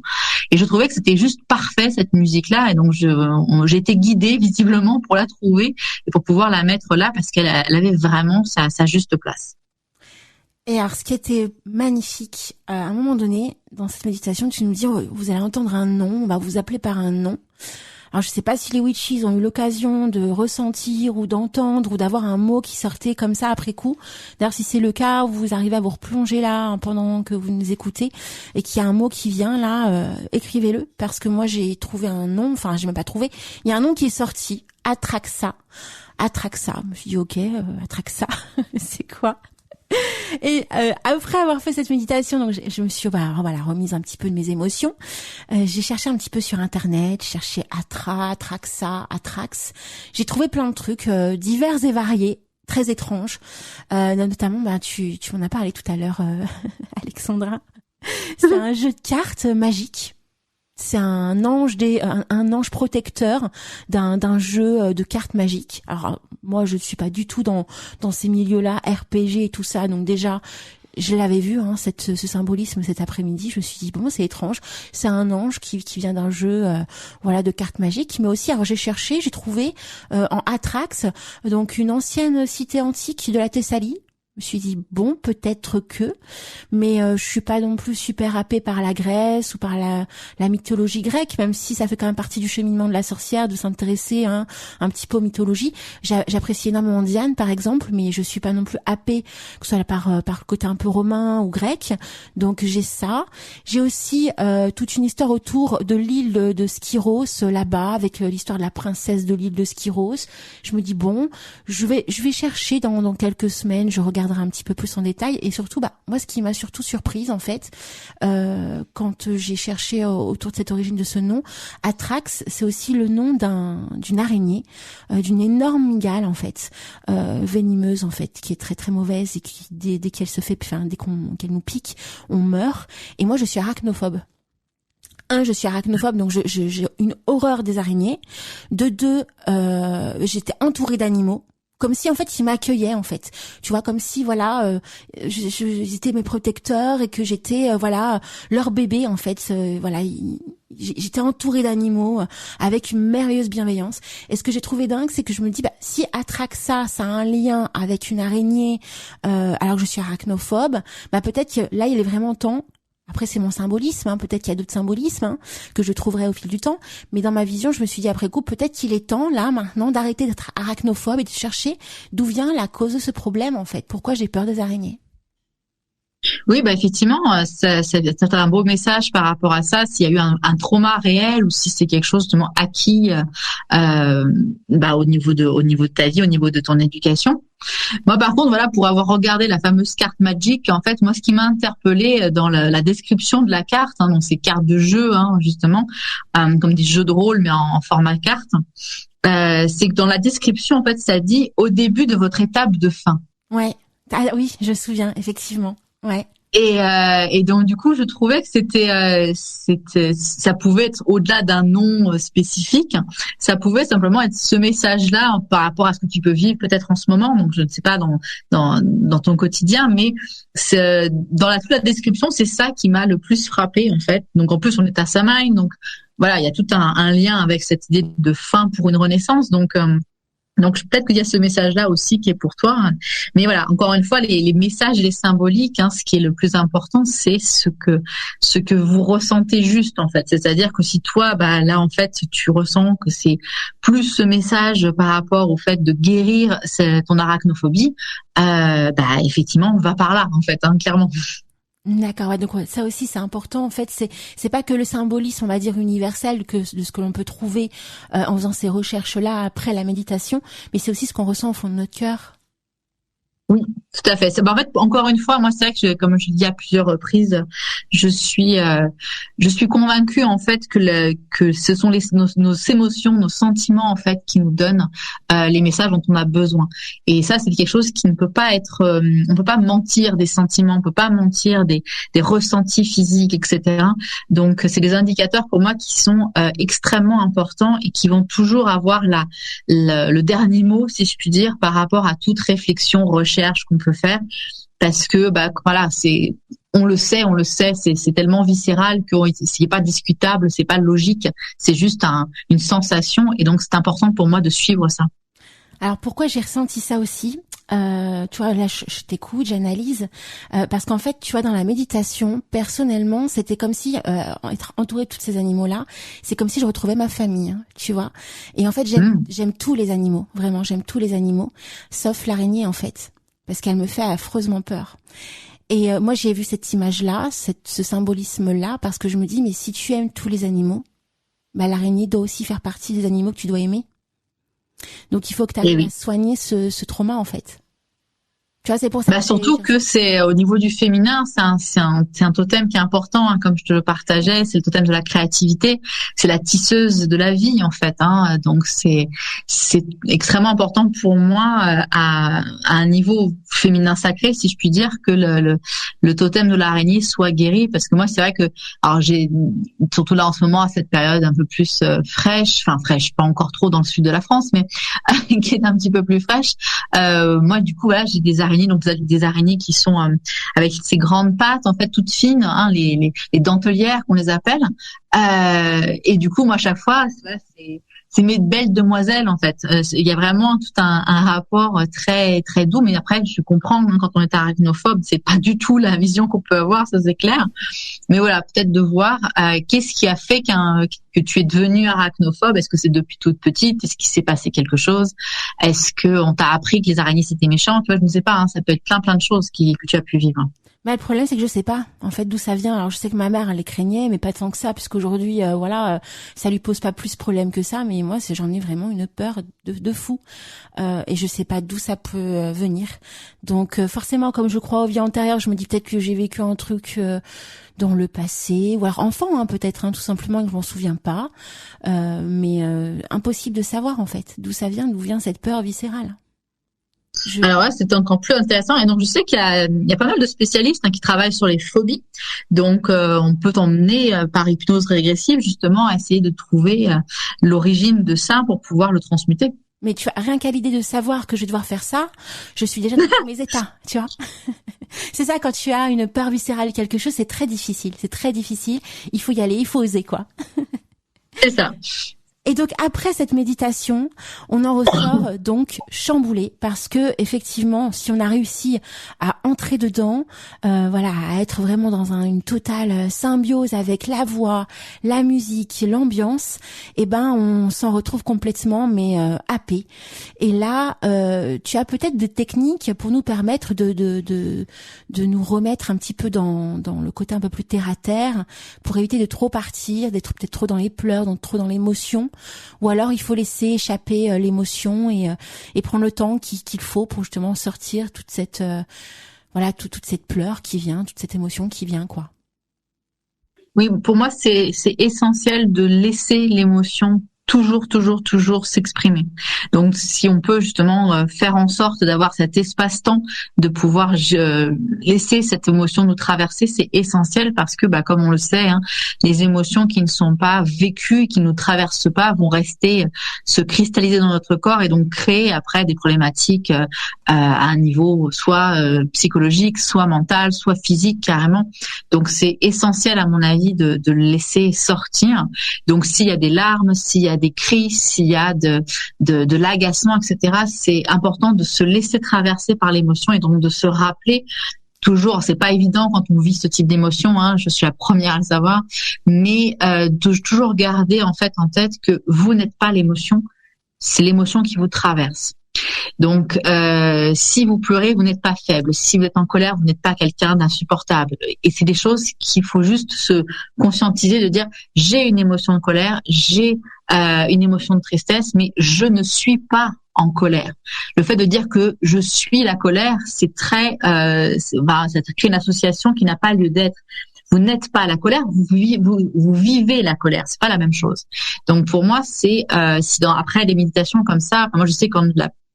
Speaker 3: Et je trouvais que c'était juste parfait, cette musique-là, et donc j'ai été guidée visiblement pour la trouver et pour pouvoir la mettre là, parce qu'elle avait vraiment sa juste place.
Speaker 2: Et alors, ce qui était magnifique, à un moment donné, dans cette méditation, tu nous dis, vous allez entendre un nom, on va vous appeler par un nom. Alors, je sais pas si les witches ont eu l'occasion de ressentir ou d'entendre ou d'avoir un mot qui sortait comme ça après coup. D'ailleurs, si c'est le cas, vous arrivez à vous replonger là pendant que vous nous écoutez et qu'il y a un mot qui vient là, écrivez-le, parce que moi, j'ai trouvé un nom, enfin, j'ai même pas trouvé. Il y a un nom qui est sorti, Atraxa. Atraxa. Je me suis dit, ok, Atraxa, c'est quoi? Et après avoir fait cette méditation, donc je me suis remise un petit peu de mes émotions. J'ai cherché un petit peu sur internet, j'ai cherché Atraxa, Atrax. J'ai trouvé plein de trucs divers et variés, très étranges. Notamment, tu m'en as parlé tout à l'heure, Alexandra. C'est un jeu de cartes magique. C'est un ange un ange protecteur d'un jeu de cartes magiques. Alors moi je ne suis pas du tout dans ces milieux-là, RPG et tout ça, donc déjà je l'avais vu ce symbolisme cet après-midi, je me suis dit bon, c'est étrange, c'est un ange qui vient d'un jeu de cartes magiques, mais aussi alors j'ai trouvé en Atrax, donc une ancienne cité antique de la Thessalie. Je me suis dit bon, peut-être que, mais je suis pas non plus super happée par la Grèce ou par la mythologie grecque, même si ça fait quand même partie du cheminement de la sorcière de s'intéresser un petit peu aux mythologies. J'apprécie énormément Diane par exemple, mais je suis pas non plus happée que ce soit par le côté un peu romain ou grec. Donc j'ai ça. J'ai aussi toute une histoire autour de l'île de Skyros là-bas, avec l'histoire de la princesse de l'île de Skyros. Je me dis bon, je vais chercher dans quelques semaines, je regarderai un petit peu plus en détail, et surtout moi ce qui m'a surtout surprise en fait quand j'ai cherché autour de cette origine de ce nom, Atrax, c'est aussi le nom d'une araignée, d'une énorme mygale en fait, venimeuse en fait, qui est très très mauvaise et qui dès qu'elle se fait, qu'elle nous pique, on meurt. Et moi je suis arachnophobe. Je suis arachnophobe, donc j'ai une horreur des araignées. De deux, j'étais entourée d'animaux, comme si en fait ils m'accueillaient en fait, tu vois, comme si j'étais mes protecteurs et que j'étais leur bébé en fait, j'étais entourée d'animaux avec une merveilleuse bienveillance. Et ce que j'ai trouvé dingue, c'est que je me dis si Atraxa ça a un lien avec une araignée alors que je suis arachnophobe, peut-être que là il est vraiment temps. Après, c'est mon symbolisme, peut-être qu'il y a d'autres symbolismes que je trouverai au fil du temps, mais dans ma vision, je me suis dit après coup, peut-être qu'il est temps, là, maintenant, d'arrêter d'être arachnophobe et de chercher d'où vient la cause de ce problème, en fait. Pourquoi j'ai peur des araignées?
Speaker 3: Oui, effectivement, c'est un beau message par rapport à ça. S'il y a eu un trauma réel ou si c'est quelque chose justement acquis au niveau de ta vie, au niveau de ton éducation. Moi, par contre, pour avoir regardé la fameuse carte Magic, en fait, moi, ce qui m'a interpellée dans la description de la carte, donc ces cartes de jeu, justement, comme des jeux de rôle mais en format carte, c'est que dans la description, en fait, ça dit au début de votre étape de fin.
Speaker 2: Ouais. Ah, oui, je me souviens, effectivement. Ouais.
Speaker 3: Et donc du coup, je trouvais que ça pouvait être au-delà d'un nom spécifique, ça pouvait simplement être ce message-là par rapport à ce que tu peux vivre peut-être en ce moment. Donc je ne sais pas dans ton quotidien, mais toute la description, c'est ça qui m'a le plus frappé en fait. Donc en plus on est à Samhain, donc voilà, il y a tout un lien avec cette idée de fin pour une renaissance. Donc peut-être qu'il y a ce message-là aussi qui est pour toi. Mais voilà, encore une fois, les messages et les symboliques, ce qui est le plus important, c'est ce que vous ressentez juste en fait. C'est-à-dire que si toi, là en fait, tu ressens que c'est plus ce message par rapport au fait de guérir ton arachnophobie, effectivement, va par là en fait, clairement.
Speaker 2: D'accord, ouais, donc ça aussi c'est important en fait, c'est pas que le symbolisme on va dire universel de ce que l'on peut trouver en faisant ces recherches là après la méditation, mais c'est aussi ce qu'on ressent au fond de notre cœur.
Speaker 3: Oui, Tout à fait. En fait, encore une fois, moi, c'est vrai que, comme je le dis à plusieurs reprises, je suis convaincue en fait que ce sont nos émotions, nos sentiments en fait qui nous donnent les messages dont on a besoin. Et ça, c'est quelque chose qui ne peut pas être. On peut pas mentir des sentiments, on peut pas mentir des ressentis physiques, etc. Donc, c'est des indicateurs pour moi qui sont extrêmement importants et qui vont toujours avoir le dernier mot, si je puis dire, par rapport à toute réflexion, recherche qu'on peut faire, parce que voilà, on le sait, c'est tellement viscéral que c'est pas discutable, c'est pas logique, c'est juste une sensation, et donc c'est important pour moi de suivre ça.
Speaker 2: Alors pourquoi j'ai ressenti ça aussi? Tu vois, là, je t'écoute, j'analyse, parce qu'en fait, tu vois, dans la méditation, personnellement, c'était comme si être entourée de tous ces animaux-là, c'est comme si je retrouvais ma famille, hein, tu vois. Et en fait, j'aime tous les animaux, vraiment, j'aime tous les animaux, sauf l'araignée, en fait, parce qu'elle me fait affreusement peur. Et moi, j'ai vu cette image-là, ce symbolisme-là, parce que je me dis, mais si tu aimes tous les animaux, l'araignée doit aussi faire partie des animaux que tu dois aimer. Donc il faut que tu arrives à soigner ce trauma, en fait. Tu vois, c'est pour ça.
Speaker 3: Surtout que c'est au niveau du féminin, c'est un totem qui est important, hein, comme je te le partageais, c'est le totem de la créativité, c'est la tisseuse de la vie en fait, hein, donc c'est extrêmement important pour moi à un niveau féminin sacré, si je puis dire, que le totem de l'araignée soit guéri, parce que moi c'est vrai que alors j'ai surtout là en ce moment à cette période un peu plus fraîche, pas encore trop dans le sud de la France, mais qui est un petit peu plus fraîche. Moi du coup voilà, j'ai des araignées, donc des araignées qui sont avec ces grandes pattes en fait toutes fines, hein, les dentelières qu'on les appelle, et du coup moi à chaque fois c'est mes belles demoiselles en fait. Il y a vraiment tout un rapport très très doux, mais après je comprends, hein, quand on est arachnophobe, c'est pas du tout la vision qu'on peut avoir, ça c'est clair. Mais voilà, peut-être de voir qu'est-ce qui a fait que tu es devenue arachnophobe. Est-ce que c'est depuis toute petite? Est-ce qu'il s'est passé quelque chose? Est-ce que on t'a appris que les araignées c'était méchant? Tu vois, je ne sais pas, hein, ça peut être plein de choses que tu as pu vivre.
Speaker 2: Mais le problème, c'est que je sais pas, en fait, d'où ça vient. Alors, je sais que ma mère, elle les craignait, mais pas tant que ça, puisqu'aujourd'hui, ça lui pose pas plus problème que ça, mais moi, j'en ai vraiment une peur de fou. Et je sais pas d'où ça peut venir. Donc, forcément, comme je crois aux vies antérieures, je me dis peut-être que j'ai vécu un truc, dans le passé, ou alors enfant, hein, peut-être, hein, tout simplement, que je m'en souviens pas. Mais impossible de savoir, en fait, d'où ça vient, d'où vient cette peur viscérale.
Speaker 3: Alors là, c'est encore plus intéressant. Et donc, je sais qu'il y a pas mal de spécialistes, hein, qui travaillent sur les phobies. Donc, on peut t'emmener par hypnose régressive, justement, à essayer de trouver l'origine de ça pour pouvoir le transmuter.
Speaker 2: Mais tu as rien qu'à l'idée de savoir que je vais devoir faire ça, je suis déjà dans mes états, tu vois. C'est ça, quand tu as une peur viscérale quelque chose, c'est très difficile. Il faut y aller, il faut oser, quoi.
Speaker 3: C'est ça.
Speaker 2: Et donc après cette méditation, on en ressort donc chamboulé, parce que effectivement, si on a réussi à entrer dedans, à être vraiment dans une totale symbiose avec la voix, la musique, l'ambiance, on s'en retrouve complètement happé. Et là, tu as peut-être des techniques pour nous permettre de nous remettre un petit peu dans le côté un peu plus terre à terre, pour éviter de trop partir, d'être peut-être trop dans les pleurs, trop dans l'émotion. Ou alors il faut laisser échapper l'émotion et prendre le temps qu'il faut pour justement sortir toute cette toute cette pleur qui vient, toute cette émotion qui vient, quoi.
Speaker 3: Oui, pour moi c'est essentiel de laisser l'émotion toujours s'exprimer. Donc si on peut justement faire en sorte d'avoir cet espace-temps, de pouvoir laisser cette émotion nous traverser, c'est essentiel, parce que comme on le sait, hein, les émotions qui ne sont pas vécues, qui nous traversent pas, vont rester se cristalliser dans notre corps et donc créer après des problématiques à un niveau soit psychologique, soit mental, soit physique carrément. Donc c'est essentiel à mon avis de le laisser sortir. Donc s'il y a des larmes, s'il y a des cris, s'il y a de l'agacement, etc., c'est important de se laisser traverser par l'émotion et donc de se rappeler toujours. C'est pas évident quand on vit ce type d'émotion, hein, je suis la première à le savoir, mais de toujours garder en fait en tête que vous n'êtes pas l'émotion, c'est l'émotion qui vous traverse. Donc, si vous pleurez, vous n'êtes pas faible. Si vous êtes en colère, vous n'êtes pas quelqu'un d'insupportable. Et c'est des choses qu'il faut juste se conscientiser, de dire j'ai une émotion de colère, j'ai une émotion de tristesse, mais je ne suis pas en colère. Le fait de dire que je suis la colère, c'est très, ça crée une association qui n'a pas lieu d'être. Vous n'êtes pas la colère, vous vivez la colère. C'est pas la même chose. Donc pour moi, c'est après des méditations comme ça, moi je sais quand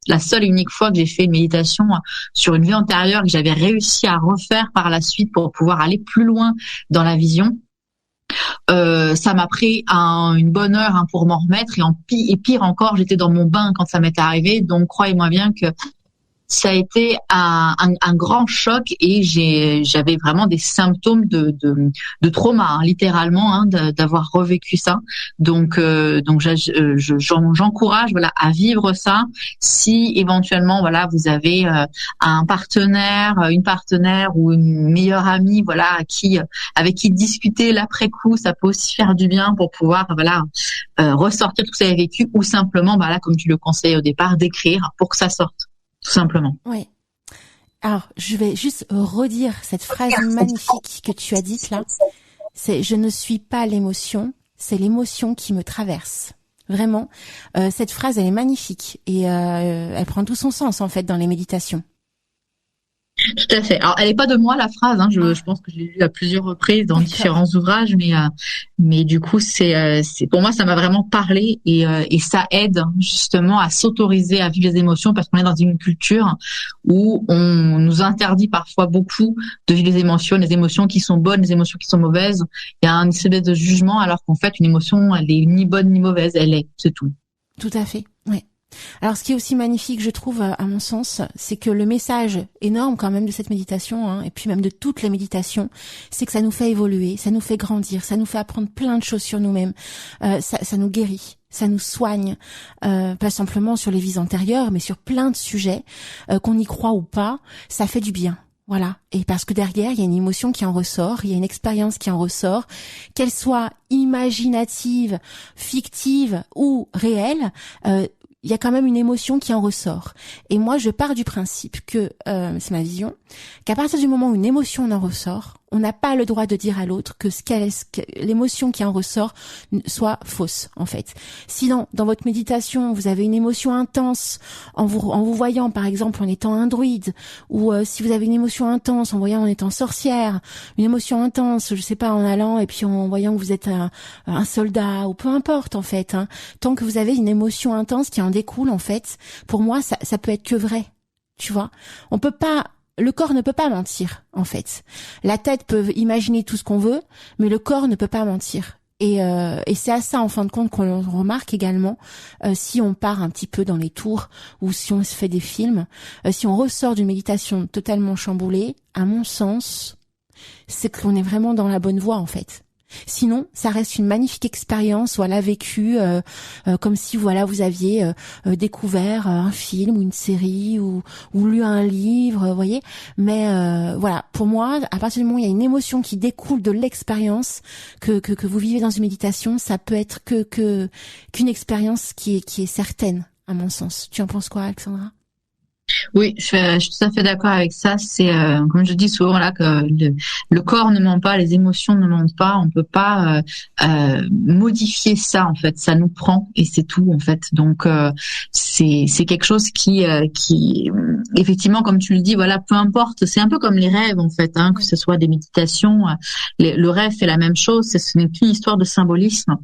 Speaker 3: la seule et unique fois que j'ai fait une méditation sur une vie antérieure que j'avais réussi à refaire par la suite pour pouvoir aller plus loin dans la vision, ça m'a pris une bonne heure pour m'en remettre et pire encore, j'étais dans mon bain quand ça m'était arrivé. Donc croyez-moi bien que ça a été un grand choc et j'avais vraiment des symptômes de trauma, littéralement, d'avoir revécu ça. Donc j'encourage à vivre ça. Si éventuellement vous avez un partenaire, une partenaire ou une meilleure amie avec qui discuter l'après coup, ça peut aussi faire du bien pour pouvoir ressortir tout ce que vous avez vécu ou simplement comme tu le conseillais au départ, d'écrire pour que ça sorte. Tout simplement.
Speaker 2: Oui. Alors, je vais juste redire cette phrase magnifique que tu as dite là. C'est « Je ne suis pas l'émotion, c'est l'émotion qui me traverse ». Vraiment, cette phrase, elle est magnifique et elle prend tout son sens en fait dans les méditations.
Speaker 3: Tout à fait. Alors, elle est pas de moi la phrase. Je pense que je l'ai lue à plusieurs reprises dans différents ouvrages, mais du coup, c'est pour moi, ça m'a vraiment parlé et ça aide justement à s'autoriser à vivre les émotions parce qu'on est dans une culture où on nous interdit parfois beaucoup de vivre les émotions qui sont bonnes, les émotions qui sont mauvaises. Il y a un espèce de jugement alors qu'en fait, une émotion, elle est ni bonne ni mauvaise, c'est tout.
Speaker 2: Tout à fait. Ouais. Alors, ce qui est aussi magnifique, je trouve, à mon sens, c'est que le message énorme quand même de cette méditation, et puis même de toutes les méditations, c'est que ça nous fait évoluer, ça nous fait grandir, ça nous fait apprendre plein de choses sur nous-mêmes, ça nous guérit, ça nous soigne, pas simplement sur les vies antérieures, mais sur plein de sujets, qu'on y croit ou pas, ça fait du bien. Voilà. Et parce que derrière, il y a une émotion qui en ressort, il y a une expérience qui en ressort, qu'elle soit imaginative, fictive ou réelle, il y a quand même une émotion qui en ressort. Et moi, je pars du principe que, c'est ma vision, qu'à partir du moment où une émotion en ressort, on n'a pas le droit de dire à l'autre que l'émotion qui en ressort soit fausse, en fait. Sinon, dans votre méditation, vous avez une émotion intense en vous voyant, par exemple, en étant un druide, ou si vous avez une émotion intense en voyant en étant sorcière, une émotion intense, je sais pas, en allant et puis en voyant que vous êtes un soldat, ou peu importe, en fait, tant que vous avez une émotion intense qui en découle, en fait, pour moi, ça peut être que vrai, tu vois. Le corps ne peut pas mentir, en fait. La tête peut imaginer tout ce qu'on veut, mais le corps ne peut pas mentir. Et c'est à ça, en fin de compte, qu'on remarque également, si on part un petit peu dans les tours, ou si on se fait des films, si on ressort d'une méditation totalement chamboulée, à mon sens, c'est qu'on est vraiment dans la bonne voie, en fait. Sinon, ça reste une magnifique expérience, vécue comme si vous aviez découvert un film ou une série ou lu un livre, vous voyez. Mais pour moi, à partir du moment où il y a une émotion qui découle de l'expérience que vous vivez dans une méditation, ça peut être qu'une expérience qui est certaine, à mon sens. Tu en penses quoi, Alexandra?
Speaker 3: Oui, je suis tout à fait d'accord avec ça. C'est comme je dis souvent que le corps ne ment pas, les émotions ne mentent pas. On peut pas modifier ça en fait. Ça nous prend et c'est tout en fait. Donc c'est quelque chose qui effectivement, comme tu le dis, peu importe. C'est un peu comme les rêves en fait, que ce soit des méditations. Le rêve fait la même chose. Ce n'est qu'une histoire de symbolisme.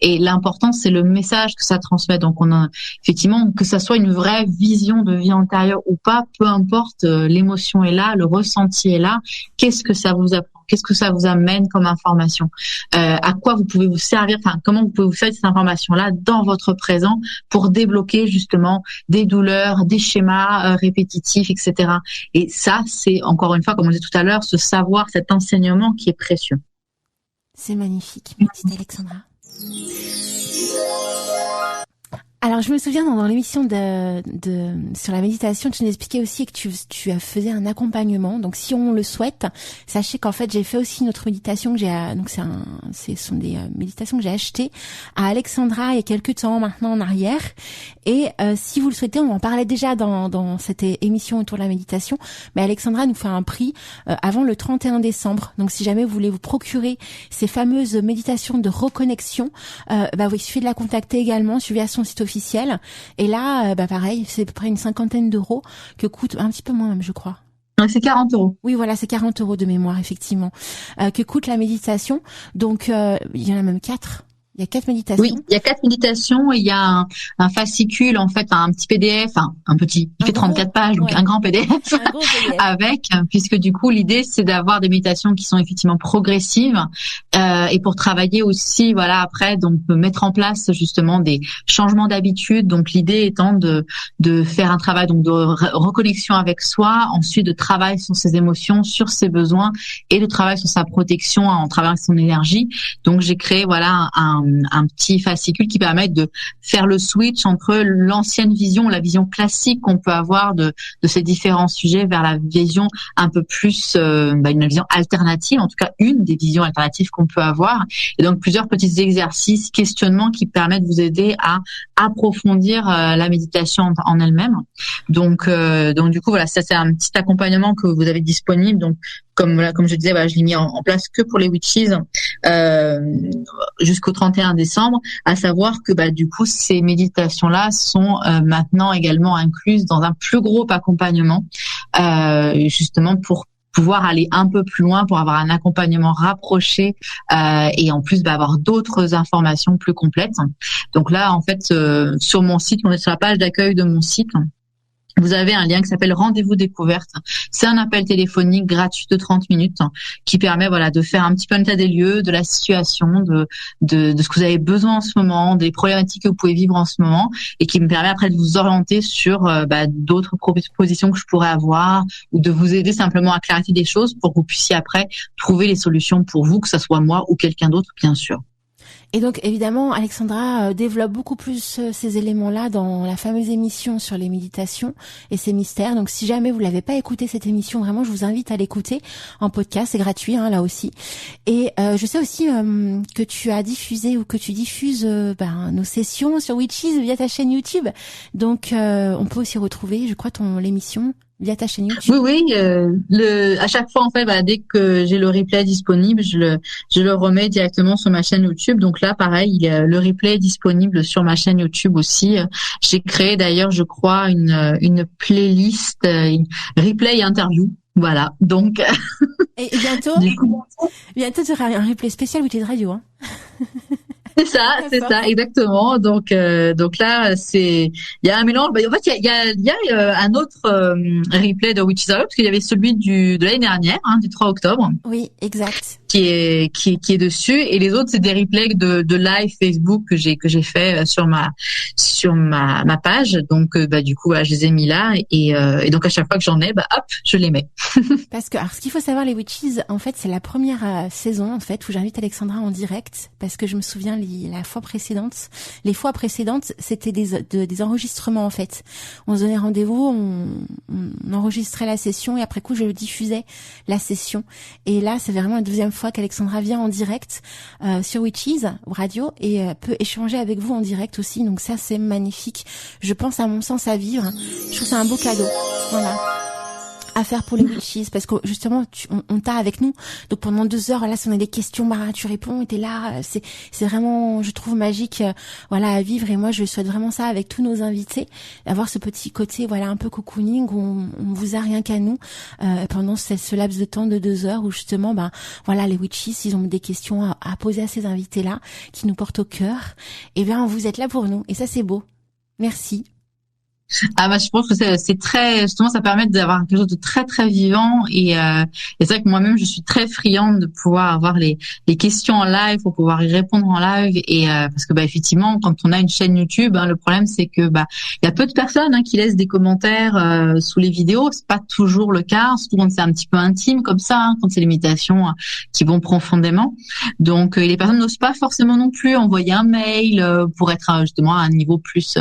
Speaker 3: Et l'important c'est le message que ça transmet. Donc on a effectivement que ça soit une vraie vision de vie antérieure ou pas, peu importe, l'émotion est là, le ressenti est là. Qu'est-ce que ça vous apprend? Qu'est-ce que ça vous amène comme information? À quoi vous pouvez vous servir? Comment vous pouvez vous faire cette information-là dans votre présent pour débloquer justement des douleurs, des schémas répétitifs, etc. Et ça, c'est encore une fois, comme on disait tout à l'heure, ce savoir, cet enseignement qui est précieux.
Speaker 2: C'est magnifique. Merci Alexandra. Alors, je me souviens dans l'émission sur la méditation, tu nous expliquais aussi que tu faisais un accompagnement. Donc, si on le souhaite, sachez qu'en fait, j'ai fait aussi une autre méditation que ce sont des méditations que j'ai achetées à Alexandra il y a quelques temps maintenant en arrière. Et si vous le souhaitez, on en parlait déjà dans cette émission autour de la méditation. Mais Alexandra nous fait un prix avant le 31 décembre. Donc, si jamais vous voulez vous procurer ces fameuses méditations de reconnexion, il suffit de la contacter également. Suivez à son site officiel. Et là, pareil, c'est à peu près une 50aine d'euros que coûte, un petit peu moins même, je crois.
Speaker 3: Donc c'est 40 euros.
Speaker 2: Oui, voilà, c'est 40 euros de mémoire, effectivement, que coûte la méditation. Donc, il y en a même 4. Il y a 4 méditations.
Speaker 3: Oui, il y a 4 méditations et il y a un fascicule, en fait, un petit PDF, un petit, il fait 34 pages, donc un grand PDF,
Speaker 2: un gros PDF.
Speaker 3: avec, puisque du coup, l'idée, c'est d'avoir des méditations qui sont effectivement progressives, et pour travailler aussi, voilà, après, donc, mettre en place, justement, des changements d'habitude. Donc, l'idée étant de faire un travail, donc, de reconnexion avec soi, ensuite de travail sur ses émotions, sur ses besoins et de travail sur sa protection en travaillant son énergie. Donc, j'ai créé, voilà, un petit fascicule qui permet de faire le switch entre l'ancienne vision, la vision classique qu'on peut avoir de ces différents sujets vers la vision un peu plus, une vision alternative, en tout cas une des visions alternatives qu'on peut avoir. Et donc plusieurs petits exercices, questionnements qui permettent de vous aider à approfondir la méditation en elle-même. Donc du coup voilà, ça c'est un petit accompagnement que vous avez disponible. Donc comme je disais, voilà, je l'ai mis en place que pour les witches jusqu'au 31 décembre, à savoir que du coup ces méditations-là sont maintenant également incluses dans un plus gros accompagnement, justement pour pouvoir aller un peu plus loin, pour avoir un accompagnement rapproché et en plus avoir d'autres informations plus complètes. Donc là, en fait, sur mon site, on est sur la page d'accueil de mon site. Vous avez un lien qui s'appelle Rendez-vous découverte. C'est un appel téléphonique gratuit de 30 minutes qui permet voilà de faire un petit peu un état des lieux de la situation, de ce que vous avez besoin en ce moment, des problématiques que vous pouvez vivre en ce moment et qui me permet après de vous orienter sur d'autres propositions que je pourrais avoir ou de vous aider simplement à clarifier des choses pour que vous puissiez après trouver les solutions pour vous, que ce soit moi ou quelqu'un d'autre bien sûr.
Speaker 2: Et donc, évidemment, Alexandra développe beaucoup plus ces éléments-là dans la fameuse émission sur les méditations et ces mystères. Donc, si jamais vous l'avez pas écouté cette émission, vraiment, je vous invite à l'écouter en podcast. C'est gratuit, là aussi. Et je sais aussi que tu as diffusé ou que tu diffuses nos sessions sur Witches via ta chaîne YouTube. Donc, on peut aussi retrouver, je crois, l'émission via ta chaîne YouTube.
Speaker 3: Oui, à chaque fois en fait, dès que j'ai le replay disponible, je le remets directement sur ma chaîne YouTube. Donc là, pareil, le replay est disponible sur ma chaîne YouTube aussi. J'ai créé d'ailleurs, je crois, une playlist replay et interview. Voilà, donc.
Speaker 2: Et bientôt, tu auras un replay spécial Witches Radio, hein.
Speaker 3: C'est ça, exactement. Donc là, il y a un mélange. En fait, il y a un autre replay de Witches Radio parce qu'il y avait celui de l'année dernière, du 3 octobre.
Speaker 2: Oui, exact.
Speaker 3: Qui est dessus, et les autres c'est des replays de live Facebook que j'ai fait sur ma page. Donc du coup, je les ai mis là et donc à chaque fois que j'en ai, hop, je les mets.
Speaker 2: Parce que alors ce qu'il faut savoir, les Witches, en fait, c'est la première saison en fait où j'invite Alexandra en direct parce que je me souviens les fois précédentes, c'était des enregistrements en fait. On se donnait rendez-vous, on enregistrait la session et après coup je diffusais la session. Et là, c'est vraiment la deuxième fois qu'Alexandra vient en direct sur Witches Radio et peut échanger avec vous en direct aussi. Donc ça, c'est magnifique. Je pense, à mon sens, à vivre. Je trouve ça un beau cadeau. Voilà. À faire pour les witches, parce que justement on t'a avec nous, donc pendant 2 heures là, si on a des questions, tu réponds et t'es là, c'est vraiment, je trouve, magique, à vivre. Et moi je souhaite vraiment ça avec tous nos invités, avoir ce petit côté un peu cocooning où on vous a rien qu'à nous pendant ce laps de temps de 2 heures où justement les witches, ils ont des questions à poser à ces invités là qui nous portent au cœur, et vous êtes là pour nous et ça c'est beau. Merci.
Speaker 3: Je pense que c'est très, justement, ça permet d'avoir quelque chose de très très vivant et c'est vrai que moi-même je suis très friande de pouvoir avoir les questions en live pour pouvoir y répondre en live et parce que effectivement quand on a une chaîne YouTube, le problème c'est que il y a peu de personnes qui laissent des commentaires sous les vidéos. C'est pas toujours le cas, surtout quand c'est un petit peu intime comme ça, quand c'est les méditations qui vont profondément. Donc les personnes n'osent pas forcément non plus envoyer un mail pour être justement à un niveau plus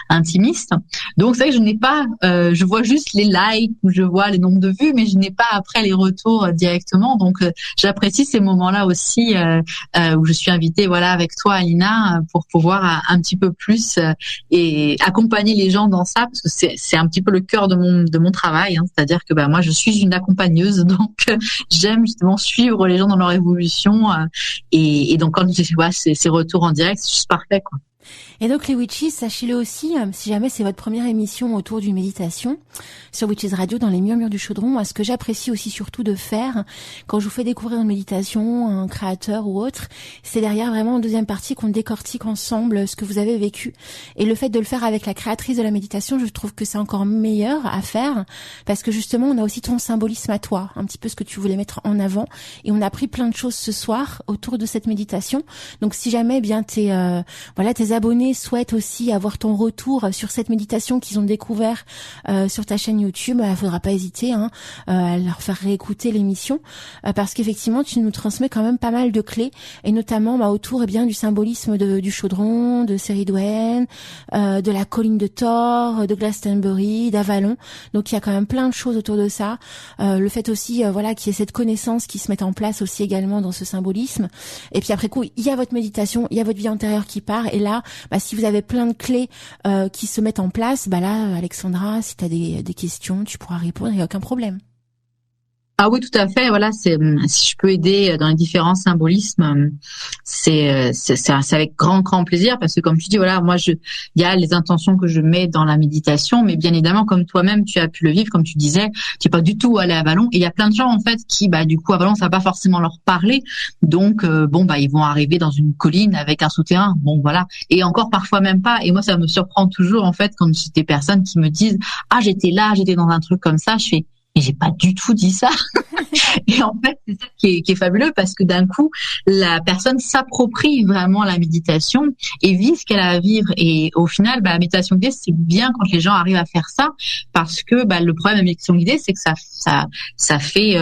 Speaker 3: intimiste. Donc c'est vrai que je n'ai pas, je vois juste les likes ou je vois les nombres de vues, mais je n'ai pas après les retours directement. Donc j'apprécie ces moments-là aussi où je suis invitée, avec toi, Alina, pour pouvoir un petit peu plus et accompagner les gens dans ça, parce que c'est un petit peu le cœur de mon travail. C'est-à-dire que moi je suis une accompagneuse, donc j'aime justement suivre les gens dans leur évolution et donc quand je vois ces retours en direct, c'est juste parfait, quoi.
Speaker 2: Et donc les Witches, sachez-le aussi, si jamais c'est votre première émission autour d'une méditation sur Witches Radio dans les murmures du chaudron, ce que j'apprécie aussi surtout de faire quand je vous fais découvrir une méditation, un créateur ou autre, c'est derrière vraiment en deuxième partie qu'on décortique ensemble ce que vous avez vécu. Et le fait de le faire avec la créatrice de la méditation, je trouve que c'est encore meilleur à faire parce que justement on a aussi ton symbolisme à toi, un petit peu ce que tu voulais mettre en avant, et on a appris plein de choses ce soir autour de cette méditation. Donc si jamais bien tes abonnés souhaitent aussi avoir ton retour sur cette méditation qu'ils ont découvert sur ta chaîne YouTube, il faudra pas hésiter à leur faire réécouter l'émission parce qu'effectivement tu nous transmets quand même pas mal de clés, et notamment autour du symbolisme du chaudron, de Ceridwen, de la colline de Thor, de Glastonbury, d'Avalon. Donc il y a quand même plein de choses autour de ça. Le fait aussi qu'il y ait cette connaissance qui se mette en place aussi également dans ce symbolisme. Et puis après coup, il y a votre méditation, il y a votre vie antérieure qui part, et là si vous avez plein de clés qui se mettent en place, là Alexandra, si tu as des questions, tu pourras répondre, il n'y a aucun problème.
Speaker 3: Ah oui, tout à fait. Voilà, si je peux aider dans les différents symbolismes, c'est avec grand plaisir, parce que comme tu dis, voilà, moi il y a les intentions que je mets dans la méditation, mais bien évidemment, comme toi-même tu as pu le vivre, comme tu disais, tu es pas du tout allé à Avalon, et il y a plein de gens en fait qui du coup Avalon ça va pas forcément leur parler, donc ils vont arriver dans une colline avec un souterrain, voilà, et encore parfois même pas. Et moi ça me surprend toujours en fait quand j'ai des personnes qui me disent j'étais dans un truc comme ça, je fais mais j'ai pas du tout dit ça. Et en fait, c'est ça qui est fabuleux, parce que d'un coup, la personne s'approprie vraiment la méditation et vit ce qu'elle a à vivre. Et au final, la méditation guidée, c'est bien quand les gens arrivent à faire ça, parce que le problème de la méditation guidée, c'est que ça fait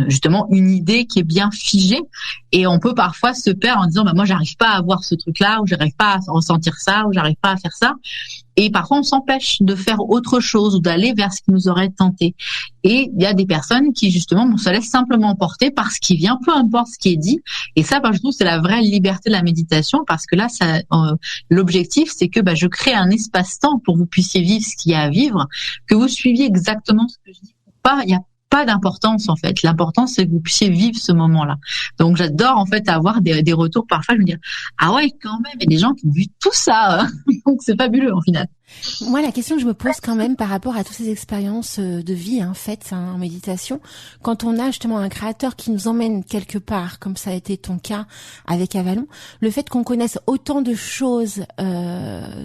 Speaker 3: justement une idée qui est bien figée, et on peut parfois se perdre en disant moi j'arrive pas à voir ce truc-là, ou j'arrive pas à ressentir ça, ou j'arrive pas à faire ça. Et parfois, on s'empêche de faire autre chose ou d'aller vers ce qui nous aurait tenté. Et il y a des personnes qui, justement, se laissent simplement porter par ce qui vient, peu importe ce qui est dit. Et ça, je trouve, c'est la vraie liberté de la méditation, parce que là, l'objectif, c'est que je crée un espace-temps pour que vous puissiez vivre ce qu'il y a à vivre, que vous suiviez exactement ce que je dis ou pas. Il y a pas d'importance en fait. L'important c'est que vous puissiez vivre ce moment-là. Donc j'adore en fait avoir des retours parfois. Je me dis quand même, il y a des gens qui ont vu tout ça. Donc c'est fabuleux en final.
Speaker 2: Moi, la question que je me pose quand même par rapport à toutes ces expériences de vie faites en méditation, quand on a justement un créateur qui nous emmène quelque part, comme ça a été ton cas avec Avalon, le fait qu'on connaisse autant de choses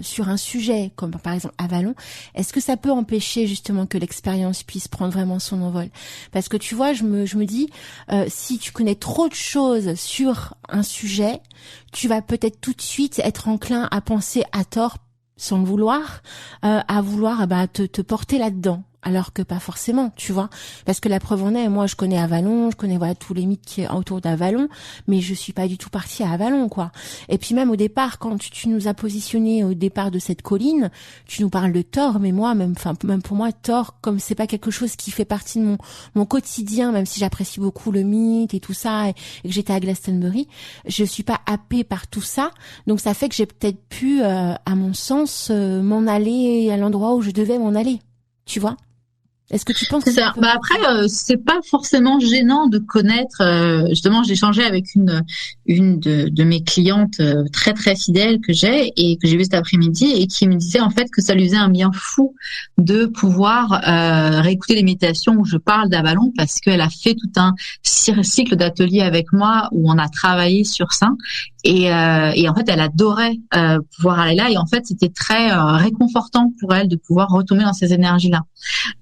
Speaker 2: sur un sujet, comme par exemple Avalon, est-ce que ça peut empêcher justement que l'expérience puisse prendre vraiment son envol? Parce que tu vois, je me dis, si tu connais trop de choses sur un sujet, tu vas peut-être tout de suite être enclin à penser à tort, sans le vouloir, à vouloir te porter là-dedans. Alors que pas forcément, tu vois, parce que la preuve en est, moi je connais Avalon, je connais tous les mythes qui autour d'Avalon, mais je suis pas du tout partie à Avalon, quoi. Et puis même au départ, quand tu nous as positionné au départ de cette colline, tu nous parles de Thor, mais moi même pour moi Thor, comme c'est pas quelque chose qui fait partie de mon quotidien, même si j'apprécie beaucoup le mythe et tout ça, et que j'étais à Glastonbury, je suis pas happée par tout ça, donc ça fait que j'ai peut-être pu, à mon sens, m'en aller à l'endroit où je devais m'en aller, tu vois. Est-ce que tu penses que
Speaker 3: ça après c'est pas forcément gênant de connaître justement j'ai échangé avec une de mes clientes très très fidèles que j'ai vu cet après-midi, et qui me disait en fait que ça lui faisait un bien fou de pouvoir réécouter les méditations où je parle d'Avalon, parce qu'elle a fait tout un cycle d'ateliers avec moi où on a travaillé sur ça, et en fait elle adorait pouvoir aller là, et en fait c'était très réconfortant pour elle de pouvoir retomber dans ces énergies-là.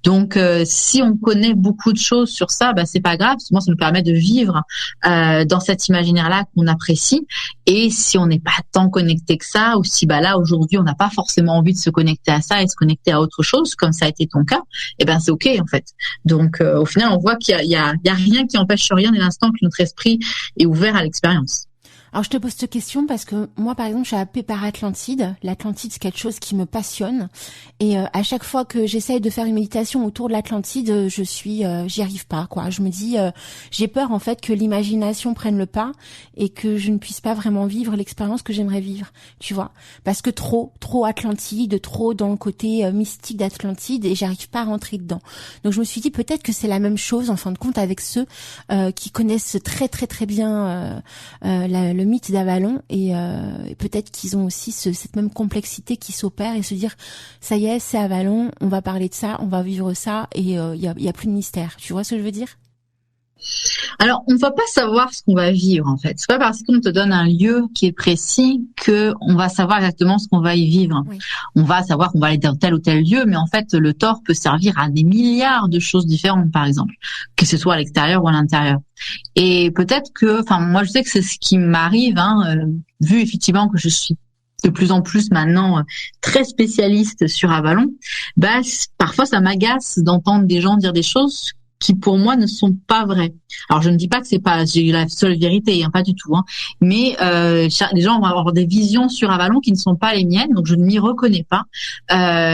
Speaker 3: Donc si on connaît beaucoup de choses sur ça, c'est pas grave, parce que moi ça nous permet de vivre dans cet imaginaire-là qu'on apprécie. Et si on n'est pas tant connecté que ça, ou si là aujourd'hui on n'a pas forcément envie de se connecter à ça et se connecter à autre chose, comme ça a été ton cas, c'est ok en fait. Donc au final on voit qu'il y a rien qui empêche rien dès l'instant que notre esprit est ouvert à l'expérience.
Speaker 2: Alors je te pose cette question parce que moi par exemple je suis happée par Atlantide. L'Atlantide c'est quelque chose qui me passionne, et à chaque fois que j'essaye de faire une méditation autour de l'Atlantide, j'y arrive pas quoi. Je me dis j'ai peur en fait que l'imagination prenne le pas et que je ne puisse pas vraiment vivre l'expérience que j'aimerais vivre, tu vois, parce que trop Atlantide, trop dans le côté mystique d'Atlantide, et j'arrive pas à rentrer dedans. Donc je me suis dit peut-être que c'est la même chose en fin de compte avec ceux qui connaissent très très très bien le mythe d'Avalon et peut-être qu'ils ont aussi cette même complexité qui s'opère et se dire ça y est, c'est Avalon, on va parler de ça, on va vivre ça et il y a plus de mystère. Tu vois ce que je veux dire?
Speaker 3: Alors, on ne va pas savoir ce qu'on va vivre, en fait. C'est pas parce qu'on te donne un lieu qui est précis que on va savoir exactement ce qu'on va y vivre.
Speaker 2: Oui.
Speaker 3: On va savoir qu'on va aller dans tel ou tel lieu, mais en fait, le Thor peut servir à des milliards de choses différentes, par exemple, que ce soit à l'extérieur ou à l'intérieur. Et peut-être que, enfin, moi, je sais que c'est ce qui m'arrive, vu effectivement que je suis de plus en plus maintenant très spécialiste sur Avalon, parfois ça m'agace d'entendre des gens dire des choses qui pour moi ne sont pas vraies. Alors je ne dis pas que j'ai la seule vérité, pas du tout, mais les gens vont avoir des visions sur Avalon qui ne sont pas les miennes, donc je ne m'y reconnais pas,